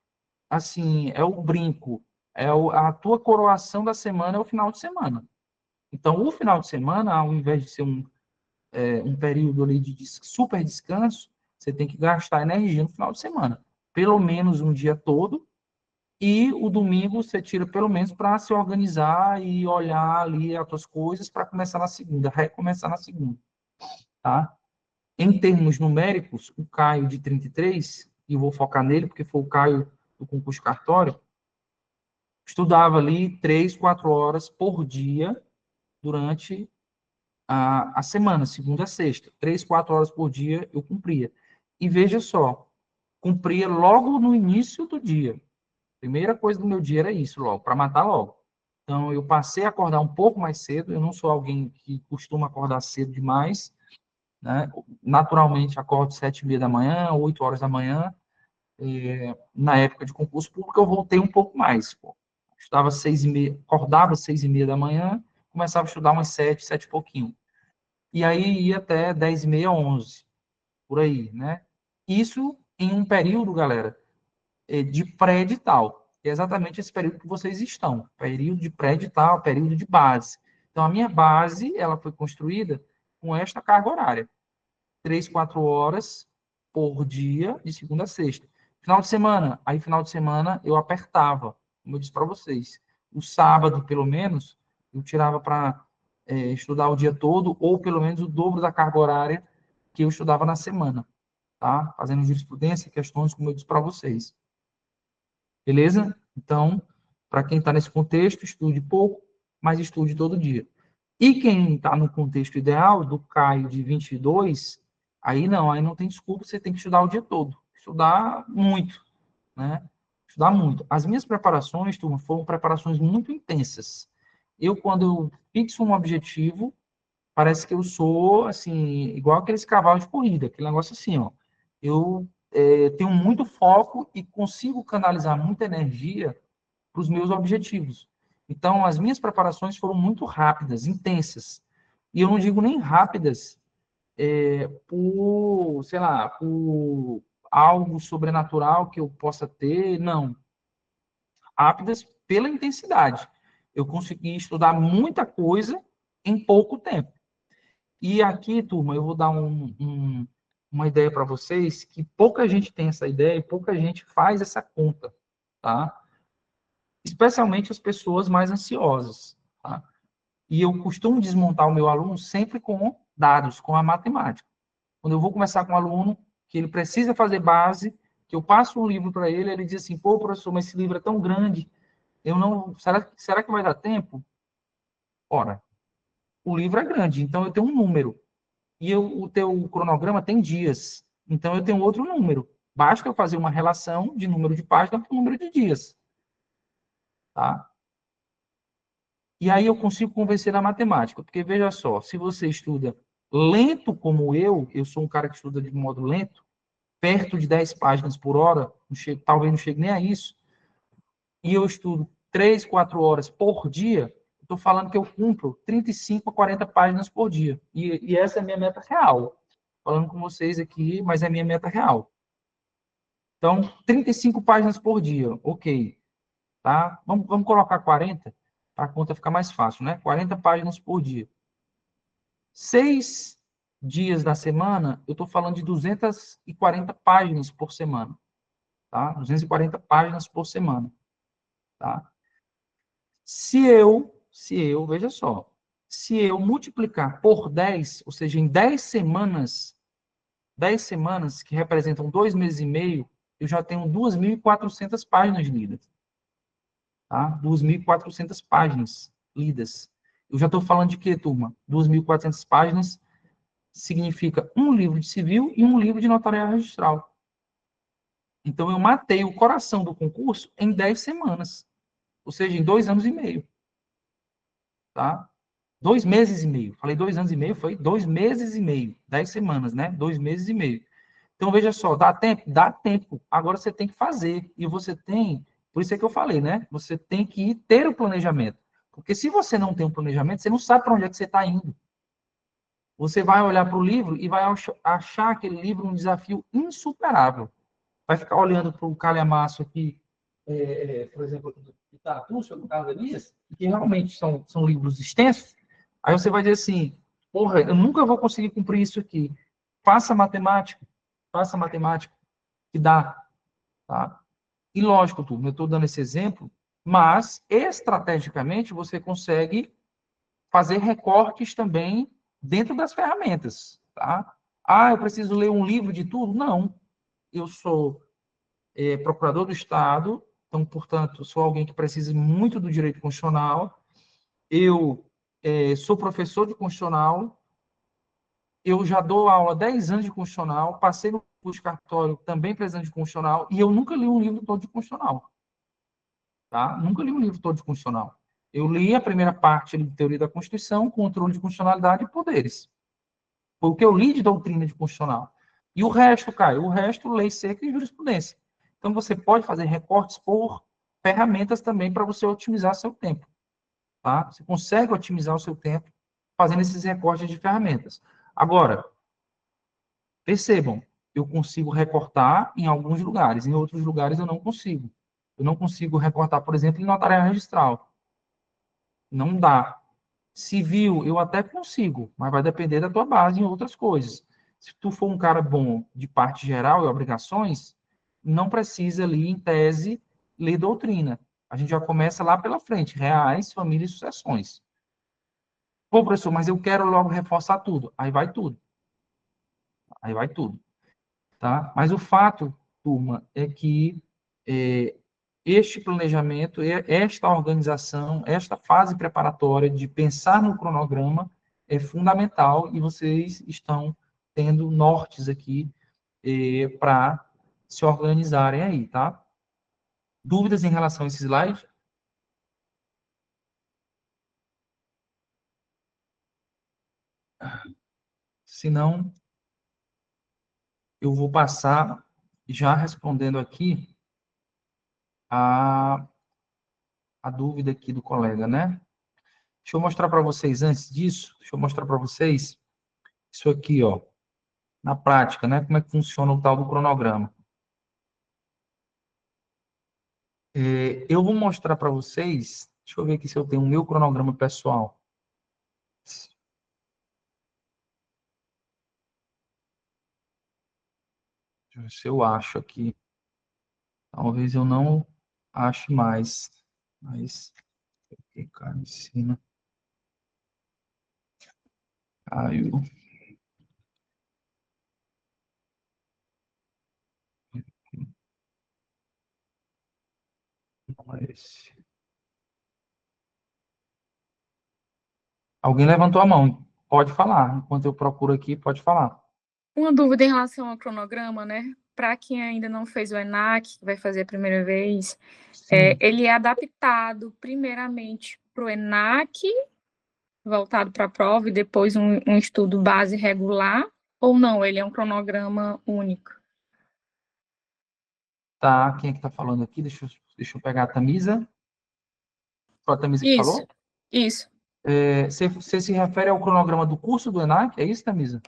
assim, é o brinco. A tua coroação da semana é o final de semana. Então, o final de semana, ao invés de ser um período ali de super descanso, você tem que gastar energia no final de semana. Pelo menos um dia todo, e o domingo você tira pelo menos para se organizar e olhar ali as suas coisas para começar na segunda, recomeçar na segunda, tá? Em termos numéricos, o Caio de 33, e eu vou focar nele porque foi o Caio do concurso cartório, estudava ali 3, 4 horas por dia durante a semana, segunda a sexta. 3, 4 horas por dia eu cumpria. E veja só, cumpria logo no início do dia. Primeira coisa do meu dia era isso, logo, para matar logo. Então, eu passei a acordar um pouco mais cedo. Eu não sou alguém que costuma acordar cedo demais, né? Naturalmente, acordo 7h30 da manhã, 8 horas da manhã. Na época de concurso público, eu voltei um pouco mais. Pô. Estudava 6h30, acordava 6h30 da manhã, começava a estudar umas 7, 7 e pouquinho. E aí ia até 10h30, 11, por aí, né? Isso em um período, galera, de pré-edital. É exatamente esse período que vocês estão. Período de pré-edital, período de base. Então, a minha base, ela foi construída com esta carga horária. 3, 4 horas por dia, de segunda a sexta. Final de semana, final de semana eu apertava, como eu disse para vocês. O sábado, pelo menos, eu tirava para estudar o dia todo, ou pelo menos o dobro da carga horária que eu estudava na semana, tá? Fazendo jurisprudência, questões, como eu disse para vocês. Beleza? Então, para quem está nesse contexto, estude pouco, mas estude todo dia. E quem está no contexto ideal, do Caio de 22, aí não tem desculpa, você tem que estudar o dia todo. Estudar muito, né? Estudar muito. As minhas preparações, turma, foram preparações muito intensas. Quando eu fixo um objetivo, parece que eu sou, assim, igual aqueles cavalos de corrida, aquele negócio assim, ó. Eu tenho muito foco e consigo canalizar muita energia para os meus objetivos. Então, as minhas preparações foram muito rápidas, intensas. E eu não digo nem rápidas por, sei lá, por algo sobrenatural que eu possa ter, não. Rápidas pela intensidade. Eu consegui estudar muita coisa em pouco tempo. E aqui, turma, eu vou dar uma ideia para vocês que pouca gente tem essa ideia e pouca gente faz essa conta, tá? Especialmente as pessoas mais ansiosas, tá? E eu costumo desmontar o meu aluno sempre com dados, com a matemática. Quando eu vou conversar com um aluno que ele precisa fazer base, que eu passo um livro para ele, ele diz assim: pô, professor, mas esse livro é tão grande, eu não. Será que vai dar tempo? Ora, o livro é grande, então eu tenho um número. E o teu cronograma tem dias. Então eu tenho outro número. Basta eu fazer uma relação de número de páginas com número de dias. Tá? E aí eu consigo convencer na matemática. Porque veja só, se você estuda lento como eu sou um cara que estuda de modo lento, perto de 10 páginas por hora, talvez não chegue nem a isso, e eu estudo 3, 4 horas por dia, estou falando que eu cumpro 35 a 40 páginas por dia. E essa é a minha meta real. Falando com vocês aqui, mas é a minha meta real. Então, 35 páginas por dia, ok. Tá? Vamos colocar 40, para a conta ficar mais fácil, né? 40 páginas por dia. 6 dias da semana, eu estou falando de 240 páginas por semana. Tá? 240 páginas por semana. Tá? Veja só, se eu multiplicar por 10, ou seja, em 10 semanas, que representam 2 meses e meio, eu já tenho 2.400 páginas lidas. Tá? 2.400 páginas lidas. Eu já estou falando de quê, turma? 2.400 páginas significa um livro de civil e um livro de notariado registral. Então, eu matei o coração do concurso em 10 semanas. Ou seja, em 2 anos e meio. Tá? 2 meses e meio. Falei 2 anos e meio, foi 2 meses e meio. 10 semanas, né? 2 meses e meio. Então, veja só, dá tempo? Dá tempo. Agora você tem que fazer. E você tem, por isso é que eu falei, né? Você tem que ter o planejamento. Porque se você não tem um planejamento, você não sabe para onde é que você está indo. Você vai olhar para o livro e vai achar aquele livro um desafio insuperável. Vai ficar olhando para o calhamaço aqui, por exemplo, do Tartuccio, do Carlos Elias, que realmente são livros extensos. Aí você vai dizer assim, porra, eu nunca vou conseguir cumprir isso aqui. Faça matemática, que dá, tá? E lógico, turma, eu estou dando esse exemplo, mas estrategicamente você consegue fazer recortes também dentro das ferramentas, tá? Ah, eu preciso ler um livro de tudo? Não. Eu sou procurador do Estado, então, portanto, sou alguém que precisa muito do direito constitucional. Eu sou professor de constitucional, eu já dou aula há 10 anos de constitucional, passei no curso de cartório também precisando de constitucional, e eu nunca li um livro todo de constitucional. Tá? Nunca li um livro todo de constitucional. Eu li a primeira parte de teoria da Constituição, controle de constitucionalidade e poderes. Foi o que eu li de doutrina de constitucional. E o resto, Caio, o resto, lei seca e jurisprudência. Então, você pode fazer recortes por ferramentas também para você otimizar seu tempo. Tá? Você consegue otimizar o seu tempo fazendo esses recortes de ferramentas. Agora, percebam, eu consigo recortar em alguns lugares, em outros lugares eu não consigo. Eu não consigo recortar, por exemplo, em notariado registral. Não dá. Civil, eu até consigo, mas vai depender da tua base em outras coisas. Se tu for um cara bom de parte geral e obrigações, não precisa ali, em tese, ler doutrina. A gente já começa lá pela frente, reais, família e sucessões. Pô, professor, mas eu quero logo reforçar tudo. Aí vai tudo. Aí vai tudo. Tá? Mas o fato, turma, é que este planejamento, esta organização, esta fase preparatória de pensar no cronograma é fundamental e vocês estão tendo nortes aqui para se organizarem aí, tá? Dúvidas em relação a esse slide? Se não, eu vou passar já respondendo aqui a, a dúvida aqui do colega, né? Deixa eu mostrar para vocês, antes disso, deixa eu mostrar para vocês isso aqui, ó, na prática, né? Como é que funciona o tal do cronograma. Eu vou mostrar para vocês, deixa eu ver aqui se eu tenho o meu cronograma pessoal. Deixa eu ver se eu acho aqui. Talvez eu não ache mais, mas clicar em cima. Caiu. Não é esse. Alguém levantou a mão. Pode falar. Enquanto eu procuro aqui, pode falar. Uma dúvida em relação ao cronograma, né? Para quem ainda não fez o ENAC, que vai fazer a primeira vez, Sim. ele é adaptado primeiramente para o ENAC, voltado para a prova, e depois um estudo base regular, ou não? Ele é um cronograma único? Tá, quem é que tá falando aqui? Deixa eu pegar a Tamisa. Foi a Tamisa que Isso, falou? isso. Você se refere ao cronograma do curso do ENAC? É isso, Tamisa?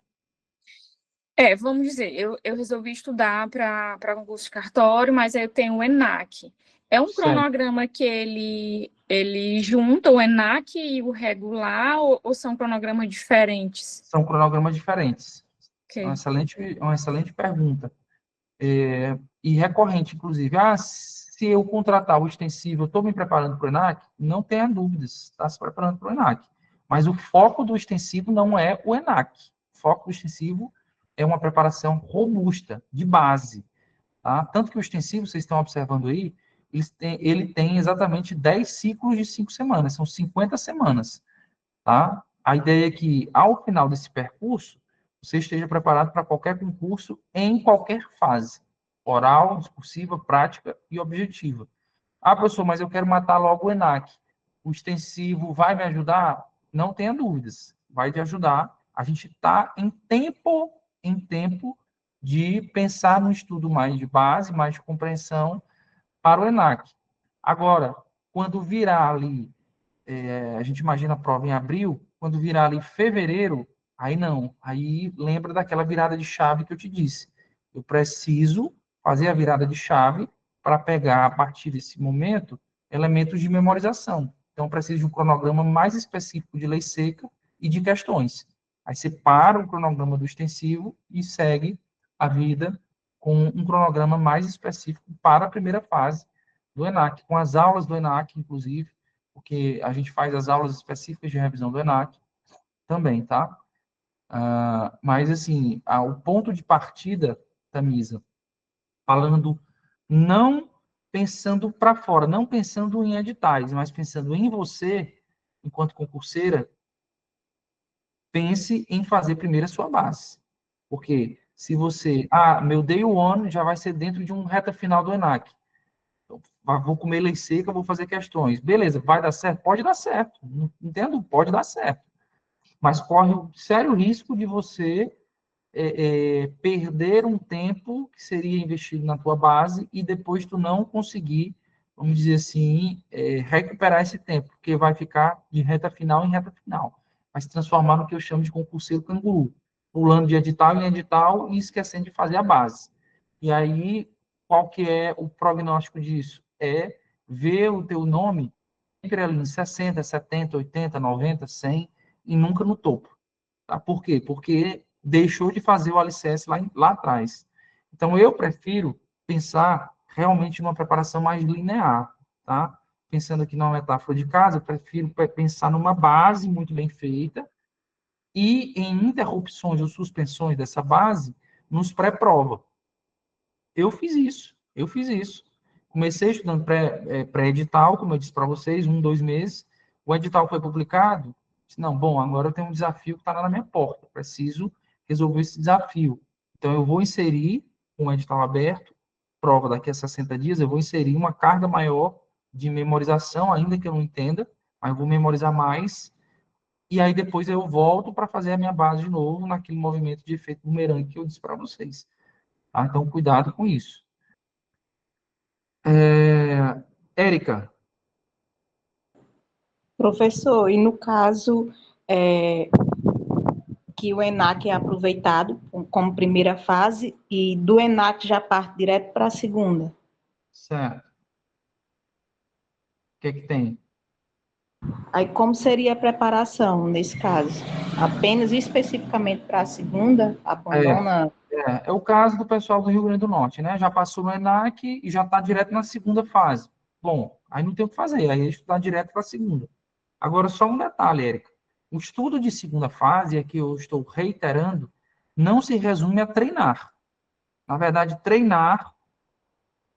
Vamos dizer, eu resolvi estudar para concurso de cartório, mas aí eu tenho o ENAC. É um Certo. cronograma que ele junta o ENAC e o regular, ou são cronogramas diferentes? São cronogramas diferentes. Ok. É uma excelente pergunta. E recorrente, inclusive. Se eu contratar o extensivo, eu estou me preparando para o ENAC? Não tenha dúvidas, está se preparando para o ENAC. Mas o foco do extensivo não é o ENAC. O foco do extensivo é uma preparação robusta, de base. Tá? Tanto que o extensivo, vocês estão observando aí, ele tem exatamente 10 ciclos de 5 semanas, são 50 semanas. Tá? A ideia é que, ao final desse percurso, você esteja preparado para qualquer concurso em qualquer fase, oral, discursiva, prática e objetiva. Professor, mas eu quero matar logo o ENAC. O extensivo vai me ajudar? Não tenha dúvidas, vai te ajudar. A gente está em tempo de pensar no estudo mais de base, mais de compreensão para o ENAC. Agora, quando virar ali a gente imagina a prova em abril, quando virar ali fevereiro, aí não, aí lembra daquela virada de chave que eu te disse. Eu preciso fazer a virada de chave para pegar, a partir desse momento, elementos de memorização. Então, eu preciso de um cronograma mais específico de lei seca e de questões. Aí você para o cronograma do extensivo e segue a vida com um cronograma mais específico para a primeira fase do ENAC, com as aulas do ENAC, inclusive, porque a gente faz as aulas específicas de revisão do ENAC também, tá? Mas, assim, o ponto de partida, Tamisa, falando não pensando para fora, não pensando em editais, mas pensando em você, enquanto concurseira, pense em fazer primeiro a sua base. Porque se você, meu day one já vai ser dentro de um reta final do ENAC. Vou comer lei seca, vou fazer questões. Beleza, vai dar certo? Pode dar certo. Entendo? Pode dar certo. Mas corre o sério risco de você perder um tempo que seria investido na tua base e depois tu não conseguir, vamos dizer assim, recuperar esse tempo, porque vai ficar de reta final em reta final. Vai se transformar no que eu chamo de concurseiro canguru, pulando de edital em edital e esquecendo de fazer a base. E aí, qual que é o prognóstico disso? É ver o teu nome sempre ali em 60, 70, 80, 90, 100 e nunca no topo. Tá? Por quê? Porque deixou de fazer o alicerce lá atrás. Então, eu prefiro pensar realmente numa preparação mais linear, tá? Pensando aqui numa metáfora de casa, eu prefiro pensar numa base muito bem feita e em interrupções ou suspensões dessa base nos pré-prova. Eu fiz isso. Comecei estudando pré-edital, como eu disse para vocês, 2 meses. O edital foi publicado. Disse, não, bom, agora eu tenho um desafio que está na minha porta. Preciso resolver esse desafio. Então, eu vou inserir um edital aberto, prova daqui a 60 dias, eu vou inserir uma carga maior de memorização, ainda que eu não entenda, mas eu vou memorizar mais. E aí, depois, eu volto para fazer a minha base de novo, naquele movimento de efeito bumerangue que eu disse para vocês. Tá? Então, cuidado com isso. Érica, Professor, e no caso, é, que o ENAC é aproveitado como primeira fase e do ENAC já parte direto para a segunda. Certo. O que é que tem? Aí, como seria a preparação nesse caso? Apenas especificamente para a segunda, abandona... É o caso do pessoal do Rio Grande do Norte, né? Já passou no ENAC e já está direto na segunda fase. Bom, aí não tem o que fazer, aí estudar direto para a segunda. Agora, só um detalhe, Érica. O estudo de segunda fase, é que eu estou reiterando, não se resume a treinar. Na verdade, treinar,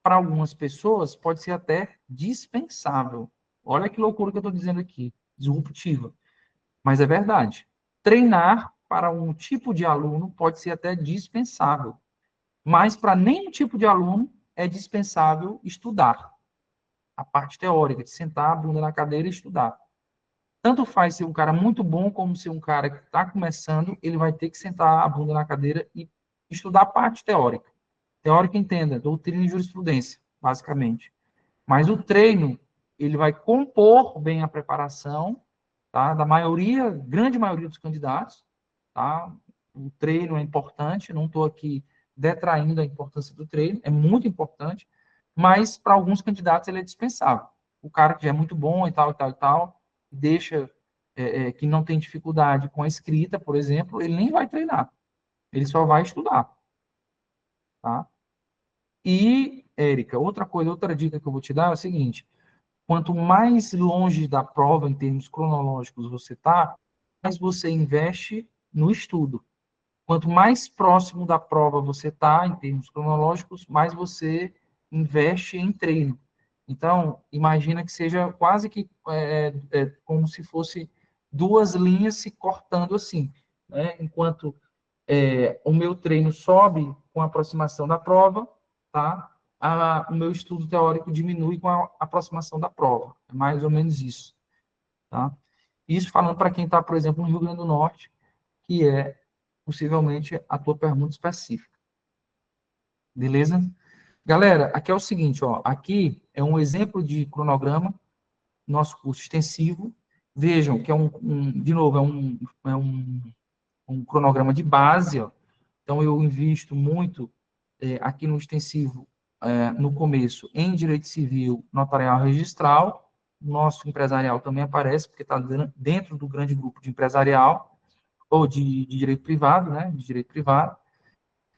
para algumas pessoas, pode ser até dispensável. Olha que loucura que eu estou dizendo aqui, disruptiva. Mas é verdade. Treinar para um tipo de aluno pode ser até dispensável. Mas para nenhum tipo de aluno é dispensável estudar. A parte teórica, de sentar a bunda na cadeira e estudar. Tanto faz ser um cara muito bom, como ser um cara que está começando, ele vai ter que sentar a bunda na cadeira e estudar a parte teórica. Teórica, entenda, doutrina e jurisprudência, basicamente. Mas o treino, ele vai compor bem a preparação, tá? Da maioria, grande maioria dos candidatos, tá? O treino é importante, não estou aqui detraindo a importância do treino, é muito importante, mas para alguns candidatos ele é dispensável. O cara que já é muito bom e tal, e tal, e tal, deixa que não tem dificuldade com a escrita, por exemplo, ele nem vai treinar, ele só vai estudar, tá? E, Érica, outra coisa, outra dica que eu vou te dar é o seguinte: quanto mais longe da prova, em termos cronológicos, você está, mais você investe no estudo. Quanto mais próximo da prova você está, em termos cronológicos, mais você investe em treino. Então, imagina que seja quase que como se fosse duas linhas se cortando assim, né? Enquanto o meu treino sobe com a aproximação da prova, tá? O meu estudo teórico diminui com a aproximação da prova. É mais ou menos isso, tá? Isso falando para quem está, por exemplo, no Rio Grande do Norte, que é possivelmente a tua pergunta específica. Beleza? Galera, aqui é o seguinte, ó, aqui é um exemplo de cronograma, nosso curso extensivo. Vejam que de novo, um cronograma de base, ó. Então, eu invisto muito aqui no extensivo, no começo, em direito civil, notarial registral. Nosso empresarial também aparece, porque está dentro do grande grupo de empresarial, ou de direito privado, né? De direito privado.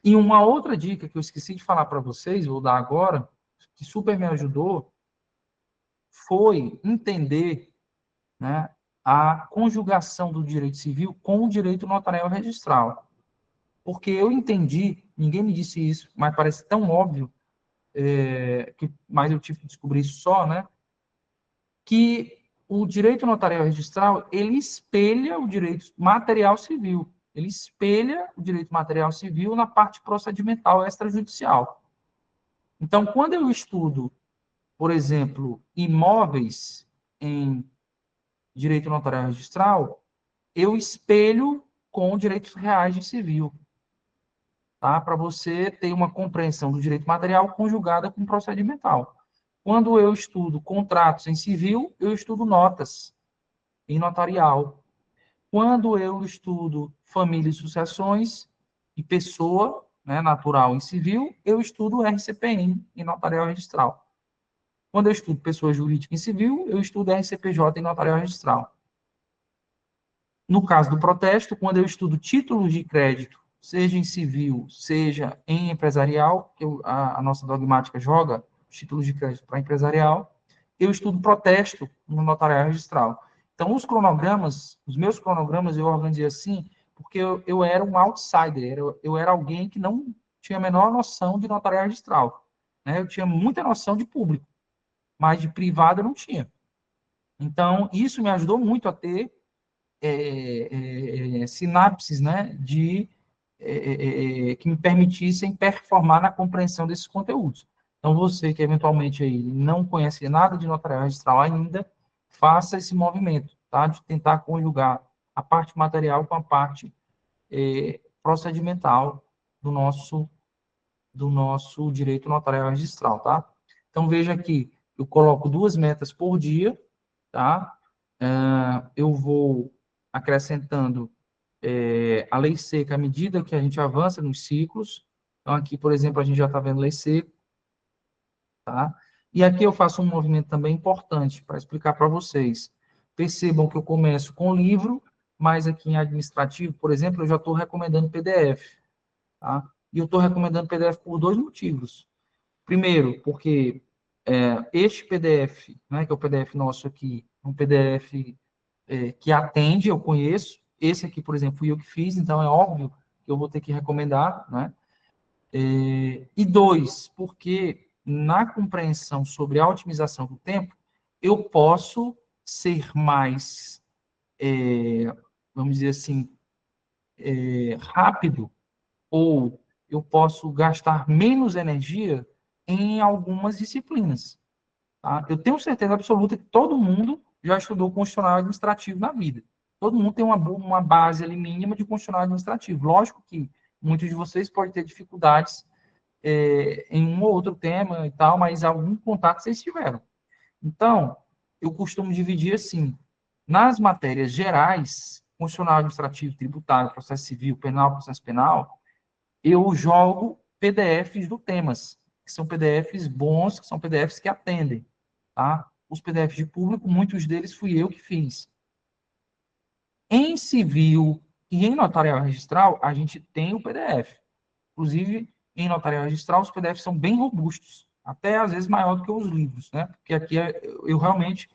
E uma outra dica que eu esqueci de falar para vocês, vou dar agora, que super me ajudou, foi entender, né, a conjugação do direito civil com o direito notarial registral. Porque eu entendi, ninguém me disse isso, mas parece tão óbvio, mas eu tive que descobrir isso só, né? Que o direito notarial registral, ele espelha o direito material civil. Ele espelha o direito material civil na parte procedimental extrajudicial. Então, quando eu estudo, por exemplo, imóveis em direito notarial registral, eu espelho com direitos reais de civil, tá? Para você ter uma compreensão do direito material conjugada com procedimental. Quando eu estudo contratos em civil, eu estudo notas em notarial. Quando eu estudo família e sucessões e pessoa, né, natural em civil, eu estudo RCPN em notarial registral. Quando eu estudo pessoa jurídica em civil, eu estudo RCPJ em notarial registral. No caso do protesto, quando eu estudo títulos de crédito, seja em civil, seja em empresarial, que a nossa dogmática joga os títulos de crédito para empresarial, eu estudo protesto no notarial registral. Então, os meus cronogramas, eu organizei assim, porque eu era um outsider, eu era alguém que não tinha a menor noção de notarial registral, né? Eu tinha muita noção de público, mas de privado eu não tinha. Então, isso me ajudou muito a ter sinapses, né, que me permitissem performar na compreensão desses conteúdos. Então, você que eventualmente aí não conhece nada de notarial registral ainda, faça esse movimento, tá, de tentar conjugar a parte material com a parte procedimental do nosso direito notarial registral, tá? Então, veja aqui, eu coloco 2 metas por dia, tá? Eu vou acrescentando a lei seca à medida que a gente avança nos ciclos. Então, aqui, por exemplo, a gente já está vendo lei seca, tá? E aqui eu faço um movimento também importante para explicar para vocês. Percebam que eu começo com livro, mas aqui em administrativo, por exemplo, eu já estou recomendando PDF, tá? E eu estou recomendando PDF por 2 motivos. Primeiro, porque este PDF, né, que é o PDF nosso aqui, um PDF que atende, eu conheço. Esse aqui, por exemplo, fui eu que fiz, então é óbvio que eu vou ter que recomendar, né? E 2, porque na compreensão sobre a otimização do tempo, eu posso ser mais, vamos dizer assim, rápido, ou eu posso gastar menos energia em algumas disciplinas. Tá? Eu tenho certeza absoluta que todo mundo já estudou constitucional administrativo na vida. Todo mundo tem uma base ali mínima de constitucional administrativo. Lógico que muitos de vocês podem ter dificuldades em um ou outro tema e tal, mas algum contato vocês tiveram. Então, eu costumo dividir assim, nas matérias gerais, constitucional administrativo, tributário, processo civil, penal, processo penal, eu jogo PDFs do temas, que são PDFs bons, que são PDFs que atendem, tá? Os PDFs de público, muitos deles fui eu que fiz. Em civil e em notarial registral, a gente tem o PDF. Inclusive, em notarial registral, os PDFs são bem robustos, até às vezes maior do que os livros, né? Porque aqui eu realmente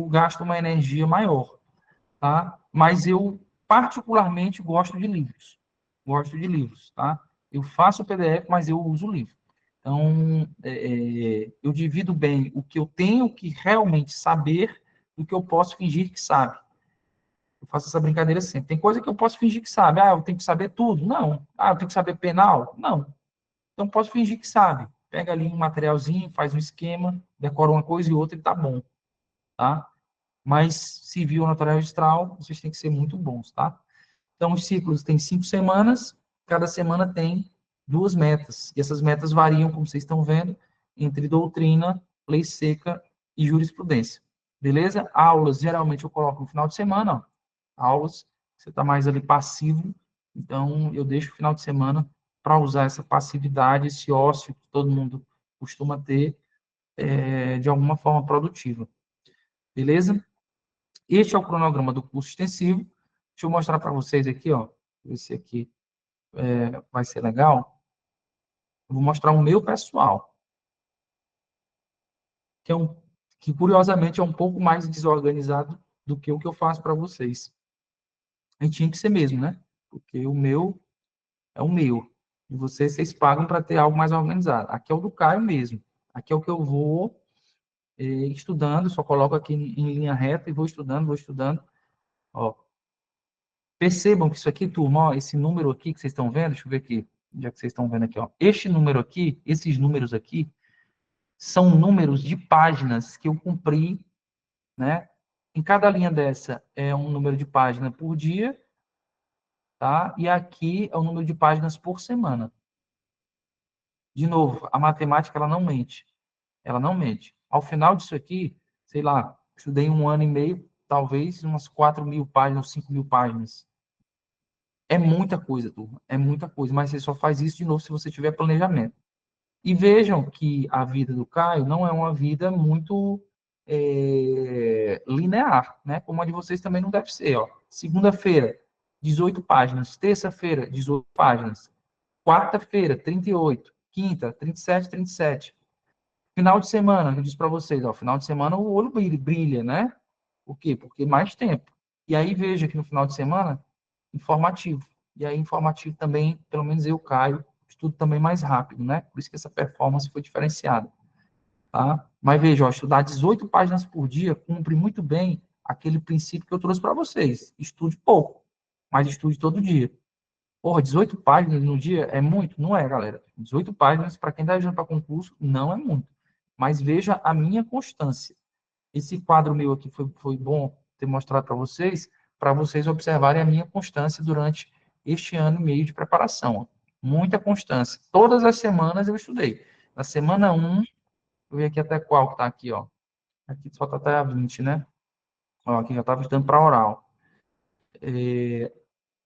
gasto uma energia maior, tá? Mas eu particularmente gosto de livros. Gosto de livros, tá? Eu faço o PDF, mas eu uso o livro. Então, eu divido bem o que eu tenho que realmente saber do que eu posso fingir que sabe. Eu faço essa brincadeira sempre. Tem coisa que eu posso fingir que sabe. Ah, eu tenho que saber tudo? Não. Ah, eu tenho que saber penal? Não. Então, posso fingir que sabe. Pega ali um materialzinho, faz um esquema, decora uma coisa e outra e tá bom, tá? Mas civil, notarial registral, vocês têm que ser muito bons, tá? Então, os ciclos têm 5 semanas, cada semana tem 2 metas. E essas metas variam, como vocês estão vendo, entre doutrina, lei seca e jurisprudência. Beleza? Aulas, geralmente, eu coloco no final de semana, ó. Aulas, você está mais ali passivo, então eu deixo o final de semana para usar essa passividade, esse ócio que todo mundo costuma ter, de alguma forma produtiva. Beleza? Este é o cronograma do curso extensivo. Deixa eu mostrar para vocês aqui, ó. Esse aqui vai ser legal. Eu vou mostrar o meu pessoal, que curiosamente é um pouco mais desorganizado do que o que eu faço para vocês. E tinha que ser mesmo, né? Porque o meu é o meu. E vocês pagam para ter algo mais organizado. Aqui é o do Caio mesmo. Aqui é o que eu vou estudando, só coloco aqui em linha reta e vou estudando, vou estudando. Ó, percebam que isso aqui, turma, ó, esse número aqui que vocês estão vendo, deixa eu ver aqui, já que vocês estão vendo aqui, ó. Este número aqui, esses números aqui, são números de páginas que eu cumpri, né? Em cada linha dessa é um número de página por dia, tá? E aqui é o número de páginas por semana. De novo, a matemática, ela não mente. Ela não mente. Ao final disso aqui, sei lá, estudei 1 ano e meio, talvez umas 4.000 páginas, 5.000 páginas. É muita coisa, turma. É muita coisa. Mas você só faz isso de novo se você tiver planejamento. E vejam que a vida do Caio não é uma vida muito linear, né? Como a de vocês também não deve ser. Ó. Segunda-feira, 18 páginas. Terça-feira, 18 páginas. Quarta-feira, 38. Quinta, 37, 37. Final de semana, eu disse para vocês, ó, final de semana o olho brilha, né? Por quê? Porque mais tempo. E aí veja que no final de semana, informativo. E aí informativo também, pelo menos eu caio, estudo também mais rápido, né? Por isso que essa performance foi diferenciada. Tá? Mas veja, ó, estudar 18 páginas por dia cumpre muito bem aquele princípio que eu trouxe para vocês. Estude pouco, mas estude todo dia. Porra, 18 páginas no dia é muito? Não é, galera. 18 páginas, para quem está estudando para concurso, não é muito. Mas veja a minha constância. Esse quadro meu aqui foi bom ter mostrado para vocês observarem a minha constância durante este 1 ano e meio de preparação. Muita constância. Todas as semanas eu estudei. Na semana 1, eu vi aqui até qual que está aqui, ó. Aqui só está até a 20, né? Ó, aqui já estava estudando para oral.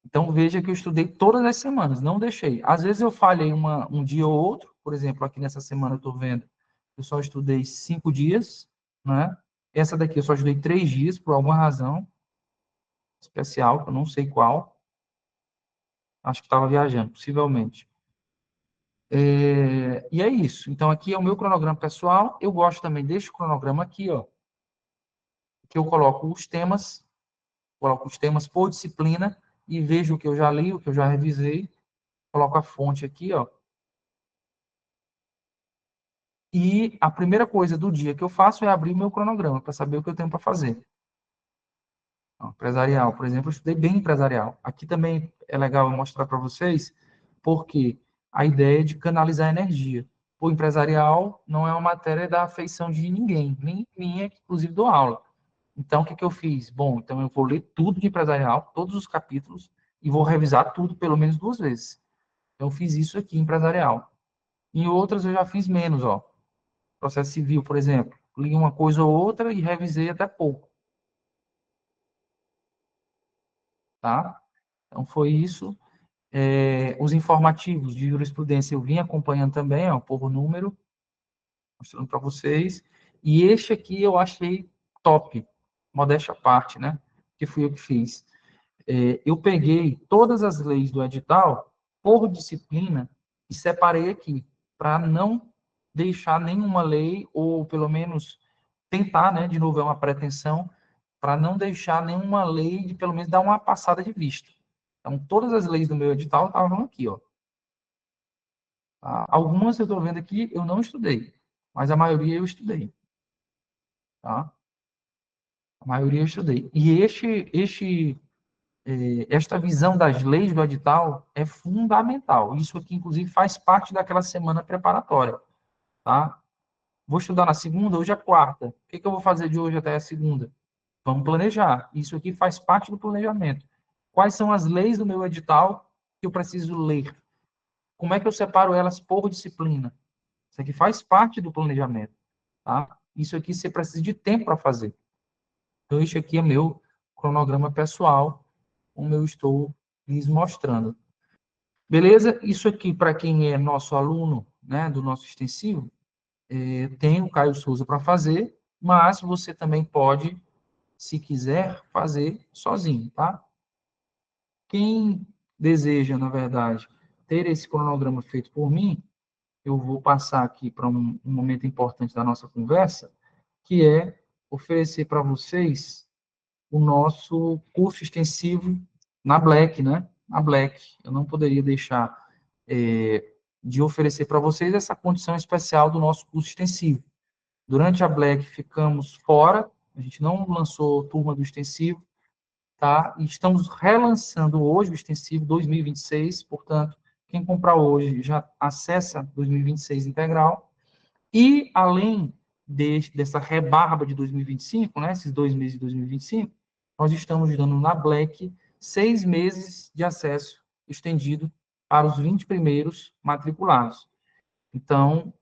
Então, veja que eu estudei todas as semanas, não deixei. Às vezes eu falhei um dia ou outro, por exemplo, aqui nessa semana eu estou vendo, eu só estudei 5 dias, né? Essa daqui eu só estudei 3 dias, por alguma razão especial, que eu não sei qual. Acho que estava viajando, possivelmente. E é isso. Então, aqui é o meu cronograma pessoal. Eu gosto também deste cronograma aqui, ó, que eu coloco os temas por disciplina e vejo o que eu já li, o que eu já revisei. Coloco a fonte aqui, ó. E a primeira coisa do dia que eu faço é abrir o meu cronograma para saber o que eu tenho para fazer. Então, empresarial, por exemplo, eu estudei bem empresarial. Aqui também é legal eu mostrar para vocês, porque a ideia é de canalizar energia. O empresarial não é uma matéria da afeição de ninguém, nem minha, que inclusive dou aula. Então, o que eu fiz? Bom, então eu vou ler tudo de empresarial, todos os capítulos, e vou revisar tudo pelo menos 2 vezes. Então, eu fiz isso aqui, empresarial. Em outras, eu já fiz menos, ó. Processo civil, por exemplo. Li uma coisa ou outra e revisei até pouco, tá? Então, foi isso. Os informativos de jurisprudência eu vim acompanhando também, ó, por número, mostrando para vocês. E este aqui eu achei top, modéstia à parte, né? Que fui eu que fiz. Eu peguei todas as leis do edital por disciplina e separei aqui, para não deixar nenhuma lei, ou pelo menos tentar, né, de novo, é uma pretensão, para não deixar nenhuma lei de pelo menos dar uma passada de vista. Então, todas as leis do meu edital estavam aqui, ó. Tá? Algumas eu estou vendo aqui, eu não estudei, mas a maioria eu estudei. Tá? A maioria eu estudei. E esta visão das leis do edital é fundamental. Isso aqui, inclusive, faz parte daquela semana preparatória. Tá? Vou estudar na segunda, hoje é quarta. O que eu vou fazer de hoje até a segunda? Vamos planejar. Isso aqui faz parte do planejamento. Quais são as leis do meu edital que eu preciso ler? Como é que eu separo elas por disciplina? Isso aqui faz parte do planejamento. Tá? Isso aqui você precisa de tempo para fazer. Então, isso aqui é meu cronograma pessoal, como eu estou lhes mostrando. Beleza? Isso aqui, para quem é nosso aluno, né, do nosso extensivo, tem o Caio Souza para fazer, mas você também pode, se quiser, fazer sozinho, tá? Quem deseja, na verdade, ter esse cronograma feito por mim, eu vou passar aqui para um momento importante da nossa conversa, que é oferecer para vocês o nosso curso extensivo na Black, né? Na Black. Eu não poderia deixar de oferecer para vocês essa condição especial do nosso curso extensivo. Durante a Black ficamos fora, a gente não lançou turma do extensivo, tá? E estamos relançando hoje o extensivo 2026, portanto, quem comprar hoje já acessa 2026 integral. E, além dessa rebarba de 2025, né, esses 2 meses de 2025, nós estamos dando na Black 6 meses de acesso estendido para os 20 primeiros matriculados. Então,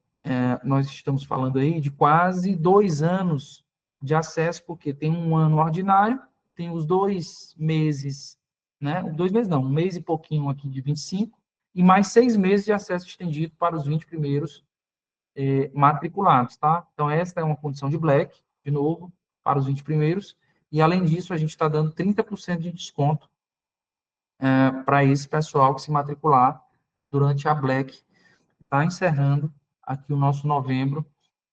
nós estamos falando aí de quase 2 anos de acesso, porque tem um ano ordinário, tem os 2 meses, né? 2 meses não, 1 mês e pouquinho aqui de 25, e mais 6 meses de acesso estendido para os 20 primeiros matriculados, tá? Então, essa é uma condição de Black, de novo, para os 20 primeiros, e além disso, a gente está dando 30% de desconto para esse pessoal que se matricular durante a Black. Está encerrando aqui o nosso novembro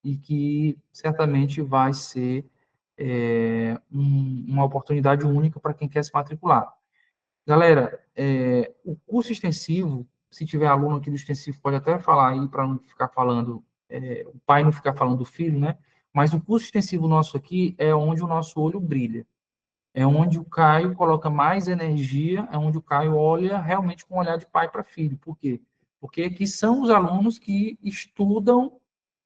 e que certamente vai ser uma oportunidade única para quem quer se matricular. Galera, o curso extensivo, se tiver aluno aqui do extensivo, pode até falar aí para não ficar falando, o pai não ficar falando do filho, né? Mas o curso extensivo nosso aqui é onde o nosso olho brilha. É onde o Caio coloca mais energia, é onde o Caio olha realmente com um olhar de pai para filho. Por quê? Porque aqui são os alunos que estudam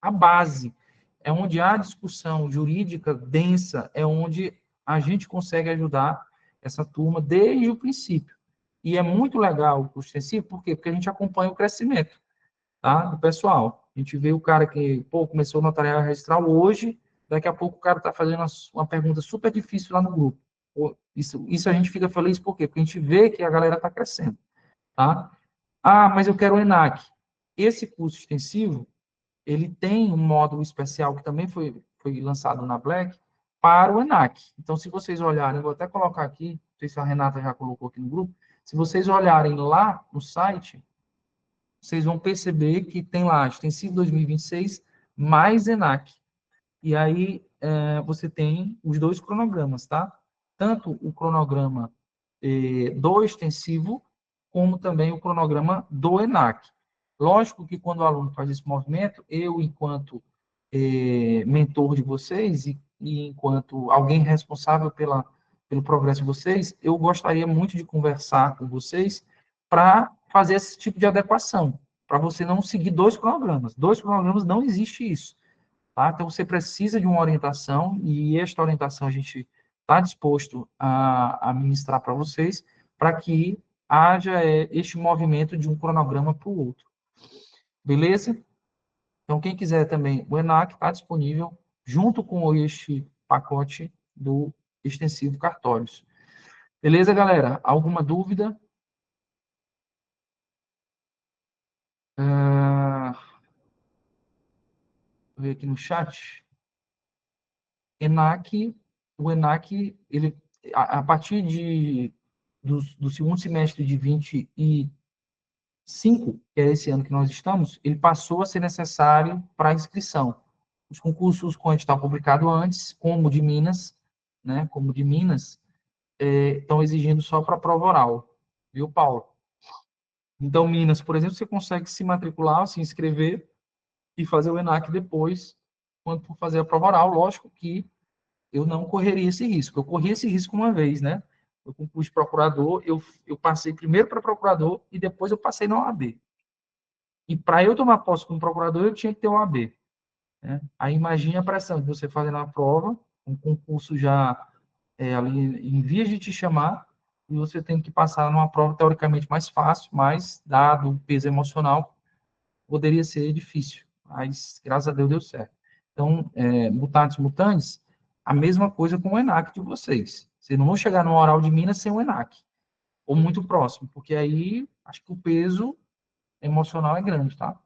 a base. É onde há discussão jurídica densa, é onde a gente consegue ajudar essa turma desde o princípio. E é muito legal o curso extensivo, por quê? Porque a gente acompanha o crescimento, tá, do pessoal. A gente vê o cara que, começou o notariado registral hoje, daqui a pouco o cara está fazendo uma pergunta super difícil lá no grupo. Isso a gente fica feliz por quê? Porque a gente vê que a galera está crescendo, tá? Ah, mas eu quero o ENAC. Esse curso extensivo, ele tem um módulo especial que também foi lançado na Black para o ENAC. Então, se vocês olharem, eu vou até colocar aqui, não sei se a Renata já colocou aqui no grupo, se vocês olharem lá no site, vocês vão perceber que tem lá, extensivo 2026, mais ENAC. E aí, você tem os dois cronogramas, tá? Tanto o cronograma do extensivo, como também o cronograma do ENAC. Lógico que quando o aluno faz esse movimento, eu, enquanto mentor de vocês e enquanto alguém responsável pelo progresso de vocês, eu gostaria muito de conversar com vocês para fazer esse tipo de adequação, para você não seguir dois cronogramas. Dois cronogramas não existe isso. Tá? Então, você precisa de uma orientação, e esta orientação a gente está disposto a ministrar para vocês, para que haja este movimento de um cronograma para o outro. Beleza? Então, quem quiser também, o ENAC está disponível junto com este pacote do extensivo cartórios. Beleza, galera? Alguma dúvida? Vou ver aqui no chat. ENAC, o ENAC, ele, a partir do segundo semestre de 25, que é esse ano que nós estamos, ele passou a ser necessário para inscrição. Os concursos, quando está publicado antes, como de Minas, né, como de Minas, estão exigindo só para prova oral, viu, Paulo? Então, Minas, por exemplo, você consegue se matricular, se inscrever e fazer o ENAC depois, quando for fazer a prova oral. Lógico que eu não correria esse risco. Eu corri esse risco uma vez, né? No concurso de procurador, eu passei primeiro para procurador e depois eu passei na OAB. E para eu tomar posse como procurador, eu tinha que ter OAB. Né? Aí imagine a pressão de você fazer na prova, um concurso já ali em vias de te chamar, e você tem que passar numa prova teoricamente mais fácil, mas, dado o peso emocional, poderia ser difícil. Mas, graças a Deus, deu certo. Então, mutatis mutandis, a mesma coisa com o ENAC de vocês. Vocês não vão chegar no oral de Minas sem o ENAC, ou muito próximo, porque aí acho que o peso emocional é grande, tá?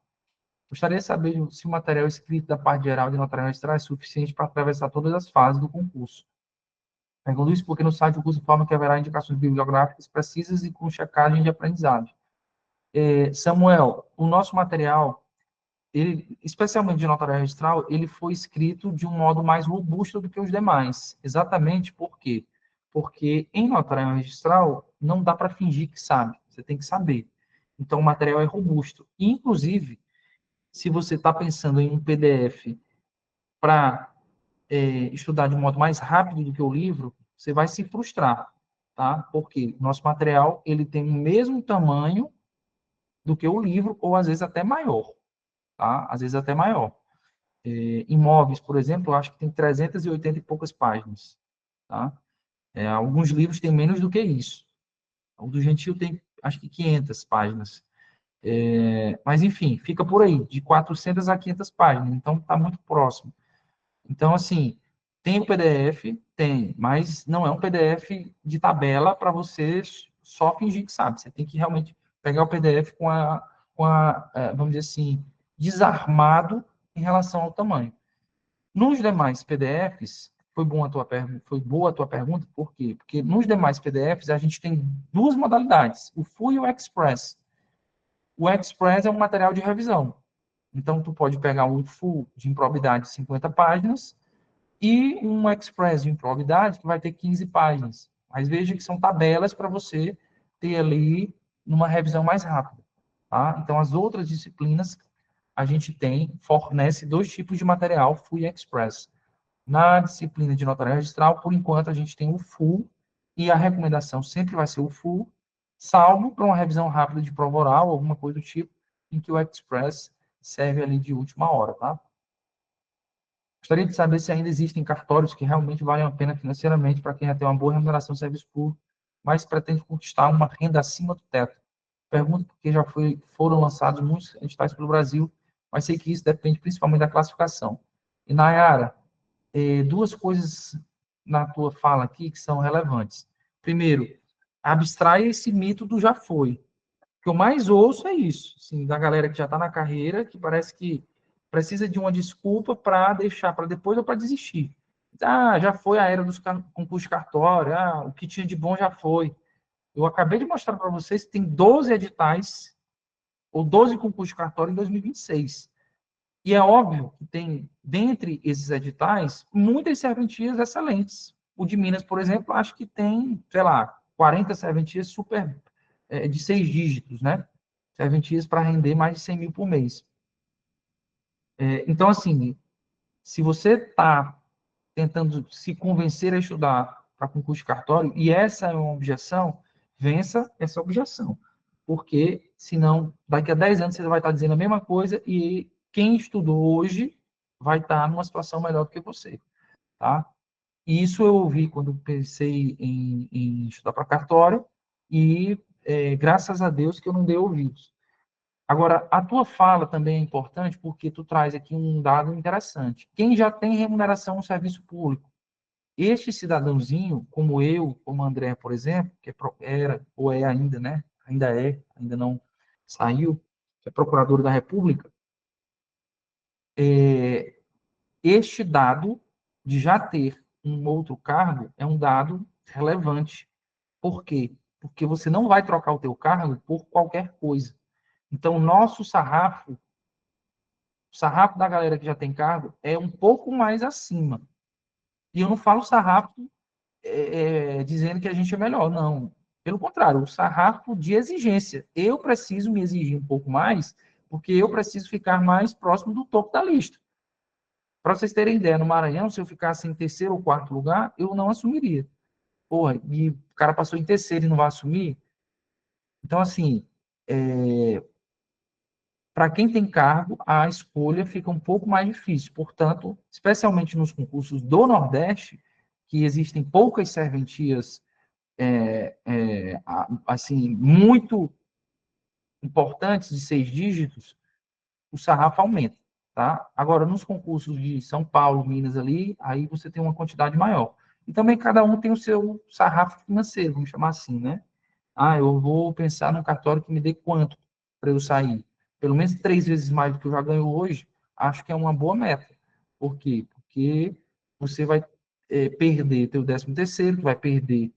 Gostaria de saber se o material escrito da parte geral de notarial registral é suficiente para atravessar todas as fases do concurso. Pergunto isso porque no site do curso informa que haverá indicações bibliográficas precisas e com checagem de aprendizagem. Samuel, o nosso material, ele, especialmente de notarial registral, ele foi escrito de um modo mais robusto do que os demais. Exatamente por quê? Porque em notarial registral não dá para fingir que sabe, você tem que saber. Então o material é robusto. Inclusive, se você está pensando em um PDF para estudar de um modo mais rápido do que o livro, você vai se frustrar, tá? Porque nosso material ele tem o mesmo tamanho do que o livro, ou às vezes até maior, tá? Às vezes até maior. Imóveis, por exemplo, eu acho que tem 380 e poucas páginas, tá? Alguns livros têm menos do que isso. O do Gentil tem, acho que 500 páginas. Mas, enfim, fica por aí, de 400 a 500 páginas, então está muito próximo. Então, assim, tem o PDF, tem, mas não é um PDF de tabela para você só fingir que sabe. Você tem que realmente pegar o PDF vamos dizer assim, desarmado em relação ao tamanho. Nos demais PDFs, foi boa a tua pergunta, por quê? Porque nos demais PDFs a gente tem duas modalidades, o Full e o Express. O Express é um material de revisão. Então, tu pode pegar um Full de improbidade de 50 páginas e um Express de improbidade que vai ter 15 páginas. Mas veja que são tabelas para você ter ali numa revisão mais rápida. Tá? Então, as outras disciplinas, a gente fornece dois tipos de material, Full e Express. Na disciplina de notarial registral, por enquanto, a gente tem o Full, e a recomendação sempre vai ser o Full, salvo para uma revisão rápida de prova oral, alguma coisa do tipo, em que o Express serve ali de última hora, tá? Gostaria de saber se ainda existem cartórios que realmente valem a pena financeiramente para quem já tem uma boa remuneração de serviço público, mas pretende conquistar uma renda acima do teto. Pergunto porque já foram lançados muitos editais pelo Brasil, mas sei que isso depende principalmente da classificação. E, Nayara, duas coisas na tua fala aqui que são relevantes. Primeiro, abstrai esse mito do já foi. O que eu mais ouço é isso, assim, da galera que já está na carreira, que parece que precisa de uma desculpa para deixar para depois ou para desistir. Ah, já foi a era dos concursos de cartório, o que tinha de bom já foi. Eu acabei de mostrar para vocês que tem 12 editais ou 12 concursos de cartório em 2026. E é óbvio que tem, dentre esses editais, muitas serventias excelentes. O de Minas, por exemplo, acho que tem, sei lá, 40 serventias super de 6 dígitos, né? Serventias para render mais de 100 mil por mês. Então, assim, se você está tentando se convencer a estudar para concurso de cartório, e essa é uma objeção, vença essa objeção. Porque, senão, daqui a 10 anos você vai estar dizendo a mesma coisa e quem estudou hoje vai estar numa situação melhor do que você, tá? E isso eu ouvi quando pensei em estudar para cartório e, graças a Deus, que eu não dei ouvidos. Agora, a tua fala também é importante porque tu traz aqui um dado interessante. Quem já tem remuneração no serviço público, este cidadãozinho, como eu, como André, por exemplo, que era, ou é ainda, né? Ainda não saiu, que é procurador da República, este dado de já ter um outro cargo é um dado relevante. Por quê? Porque você não vai trocar o teu cargo por qualquer coisa. Então, o sarrafo da galera que já tem cargo é um pouco mais acima. E eu não falo sarrafo dizendo que a gente é melhor, não. Pelo contrário, o sarrafo de exigência. Eu preciso me exigir um pouco mais, porque eu preciso ficar mais próximo do topo da lista. Para vocês terem ideia, no Maranhão, se eu ficasse em terceiro ou quarto lugar, eu não assumiria. Porra, e o cara passou em terceiro e não vai assumir? Então, assim, para quem tem cargo, a escolha fica um pouco mais difícil. Portanto, especialmente nos concursos do Nordeste, que existem poucas serventias assim, muito importantes de 6 dígitos, o sarrafo aumenta, tá? Agora, nos concursos de São Paulo, Minas ali, aí você tem uma quantidade maior. E também cada um tem o seu sarrafo financeiro, vamos chamar assim, né? Eu vou pensar num cartório que me dê quanto para eu sair? Pelo menos 3 vezes mais do que eu já ganho hoje, acho que é uma boa meta. Por quê? Porque você vai perder teu 13º, tu vai perder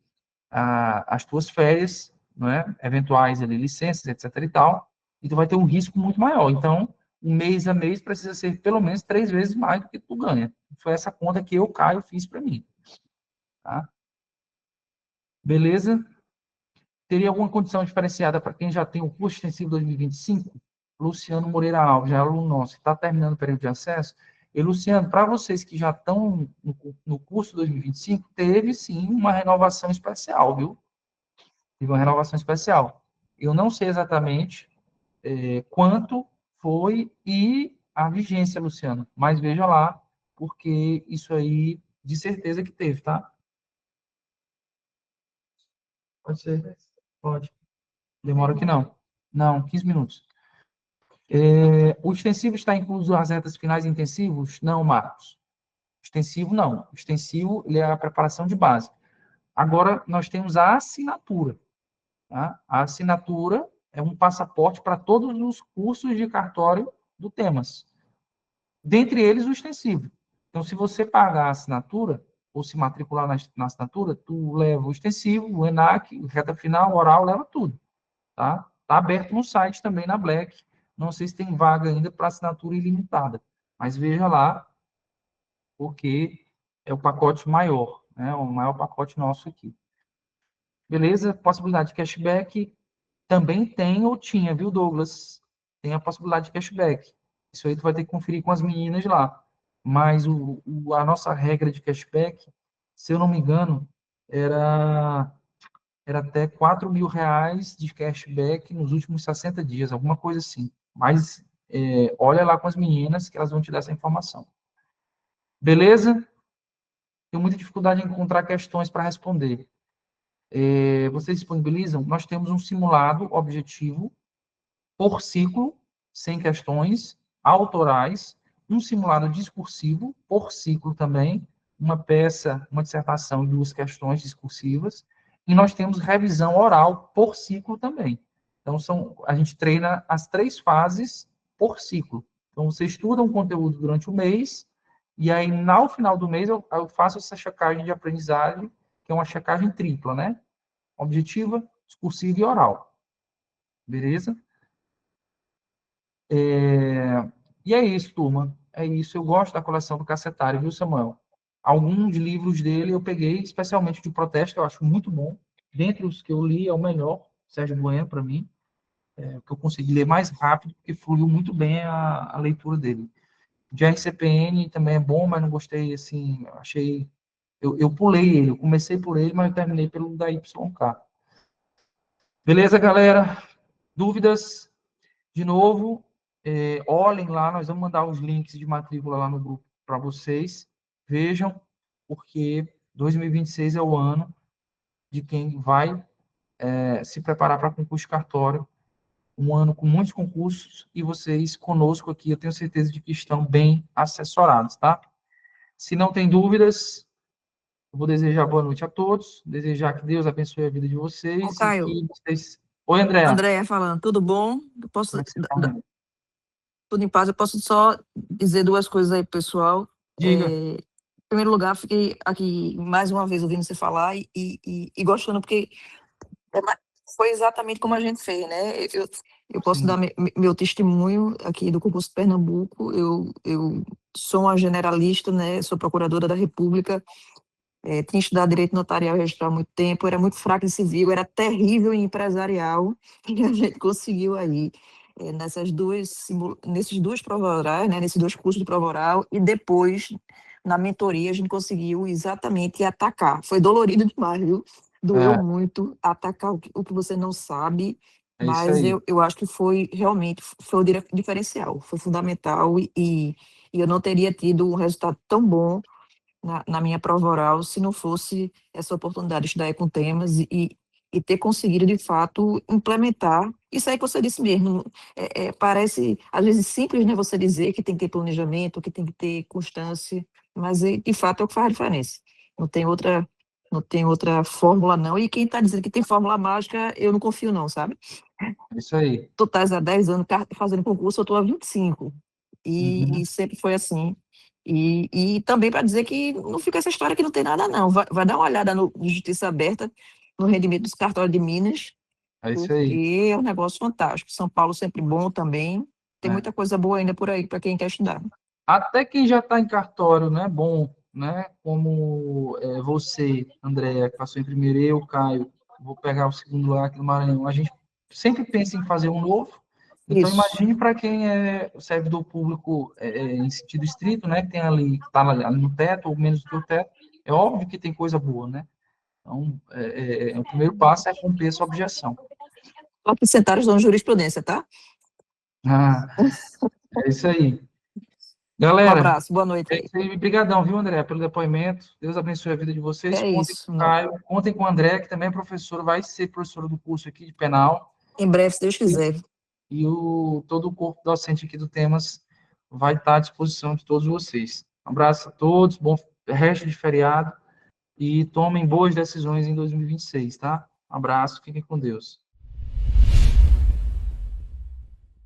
as tuas férias, não é? Eventuais ali, licenças, etc. e tal, e tu vai ter um risco muito maior. Então, um mês a mês precisa ser pelo menos 3 vezes mais do que tu ganha. Foi essa conta que eu, Caio, fiz para mim. Tá? Beleza? Teria alguma condição diferenciada para quem já tem o curso extensivo 2025? Luciano Moreira Alves, já é aluno nosso, está terminando o período de acesso. E, Luciano, para vocês que já estão no curso 2025, teve sim uma renovação especial, viu? Teve uma renovação especial. Eu não sei exatamente quanto foi e a vigência, Luciano, mas veja lá, porque isso aí de certeza que teve, tá? Pode ser? Pode. Demora que não. Não, 15 minutos. O extensivo está incluso nas retas finais intensivos? Não, Marcos. Extensivo, não. O extensivo, ele é a preparação de base. Agora, nós temos a assinatura. Tá? A assinatura é um passaporte para todos os cursos de cartório do Temas. Dentre eles, o extensivo. Então, se você pagar a assinatura, ou se matricular na assinatura, tu leva o extensivo, o ENAC, reta final, oral, leva tudo. Tá? Tá aberto no site também, na Black. Não sei se tem vaga ainda para assinatura ilimitada. Mas veja lá, porque é o pacote maior, né? O maior pacote nosso aqui. Beleza? Possibilidade de cashback também tem ou tinha, viu, Douglas? Tem a possibilidade de cashback. Isso aí tu vai ter que conferir com as meninas lá. Mas a nossa regra de cashback, se eu não me engano, era até R$ 4.000 de cashback nos últimos 60 dias, alguma coisa assim. Mas olha lá com as meninas que elas vão te dar essa informação. Beleza? Tenho muita dificuldade em encontrar questões para responder. Vocês disponibilizam? Nós temos um simulado objetivo por ciclo, sem questões, autorais, um simulado discursivo por ciclo também, uma peça, uma dissertação e 2 questões discursivas, e nós temos revisão oral por ciclo também. Então, a gente treina as 3 fases por ciclo. Então, você estuda um conteúdo durante o mês, e aí, no final do mês, eu faço essa checagem de aprendizagem, que é uma checagem tripla, né? Objetiva, discursiva e oral. Beleza? E é isso, turma. É isso. Eu gosto da coleção do Cassetário, viu, Samuel? Alguns livros dele eu peguei, especialmente de protesto, que eu acho muito bom. Dentre os que eu li, é o melhor, Sérgio Bueno, para mim, que eu consegui ler mais rápido, porque fluiu muito bem a leitura dele. De RCPN também é bom, mas não gostei, assim, achei... Eu pulei ele, eu comecei por ele, mas eu terminei pelo da YK. Beleza, galera? Dúvidas? De novo, olhem lá, nós vamos mandar os links de matrícula lá no grupo para vocês. Vejam, porque 2026 é o ano de quem vai se preparar para concurso de cartório, um ano com muitos concursos, e vocês conosco aqui, eu tenho certeza de que estão bem assessorados, tá? Se não tem dúvidas, eu vou desejar boa noite a todos, desejar que Deus abençoe a vida de vocês Ô, e Caio, que vocês... Oi, André. Andréia falando, tudo bom? Eu Como posso, é que você está? tudo em paz, eu posso só dizer 2 coisas aí, pessoal. Diga. Em primeiro lugar, fiquei aqui mais uma vez ouvindo você falar e gostando, porque foi exatamente como a gente fez, né? Eu posso Sim. dar meu testemunho aqui do concurso de Pernambuco. Eu sou uma generalista, né? Sou procuradora da República. Tinha estudado direito notarial e registral há muito tempo, era muito fraca em civil, era terrível em empresarial, e a gente conseguiu aí, nesses 2 provas orais, né, nesses 2 cursos de prova oral, e depois, na mentoria, a gente conseguiu exatamente atacar. Foi dolorido demais, viu? Doeu muito atacar o que você não sabe, É isso mas aí. eu acho que foi realmente foi o diferencial, foi fundamental, e eu não teria tido um resultado tão bom na minha prova oral, se não fosse essa oportunidade de estudar com temas e ter conseguido, de fato, implementar isso aí que você disse mesmo. Parece, às vezes, simples, né, você dizer que tem que ter planejamento, que tem que ter constância, mas, de fato, é o que faz a diferença. Não tem outra fórmula, não. E quem está dizendo que tem fórmula mágica, eu não confio, não, sabe? É isso aí. Tu estás há 10 anos fazendo concurso, eu estou há 25. Uhum. E sempre foi assim. E também para dizer que não fica essa história que não tem nada, não. Vai dar uma olhada no Justiça Aberta, no rendimento dos cartórios de Minas, É isso aí. porque é um negócio fantástico. São Paulo sempre bom também. Tem É. muita coisa boa ainda por aí para quem quer estudar. Até quem já está em cartório, né? Bom, né? Como você, André, que passou em primeiro, eu, Caio, vou pegar o segundo lá aqui no Maranhão. A gente sempre pensa em fazer um novo. Então, Isso. imagine para quem é servidor público em sentido estrito, né? Que tem ali, está ali no teto, ou menos do que o teto. É óbvio que tem coisa boa, né? Então, o primeiro passo é romper essa objeção. Só aqui sentaram estudando jurisprudência, tá? Ah, é isso aí. Um Galera, abraço, boa noite aí. obrigadão, viu, André, pelo depoimento. Deus abençoe a vida de vocês. É Contem isso. com o Caio, contem com o André, que também é professor, vai ser professor do curso aqui de penal. Em breve, se Deus quiser. E todo o corpo docente aqui do Temas vai estar à disposição de todos vocês. Um abraço a todos, bom resto de feriado e tomem boas decisões em 2026, tá? Um abraço, fiquem com Deus.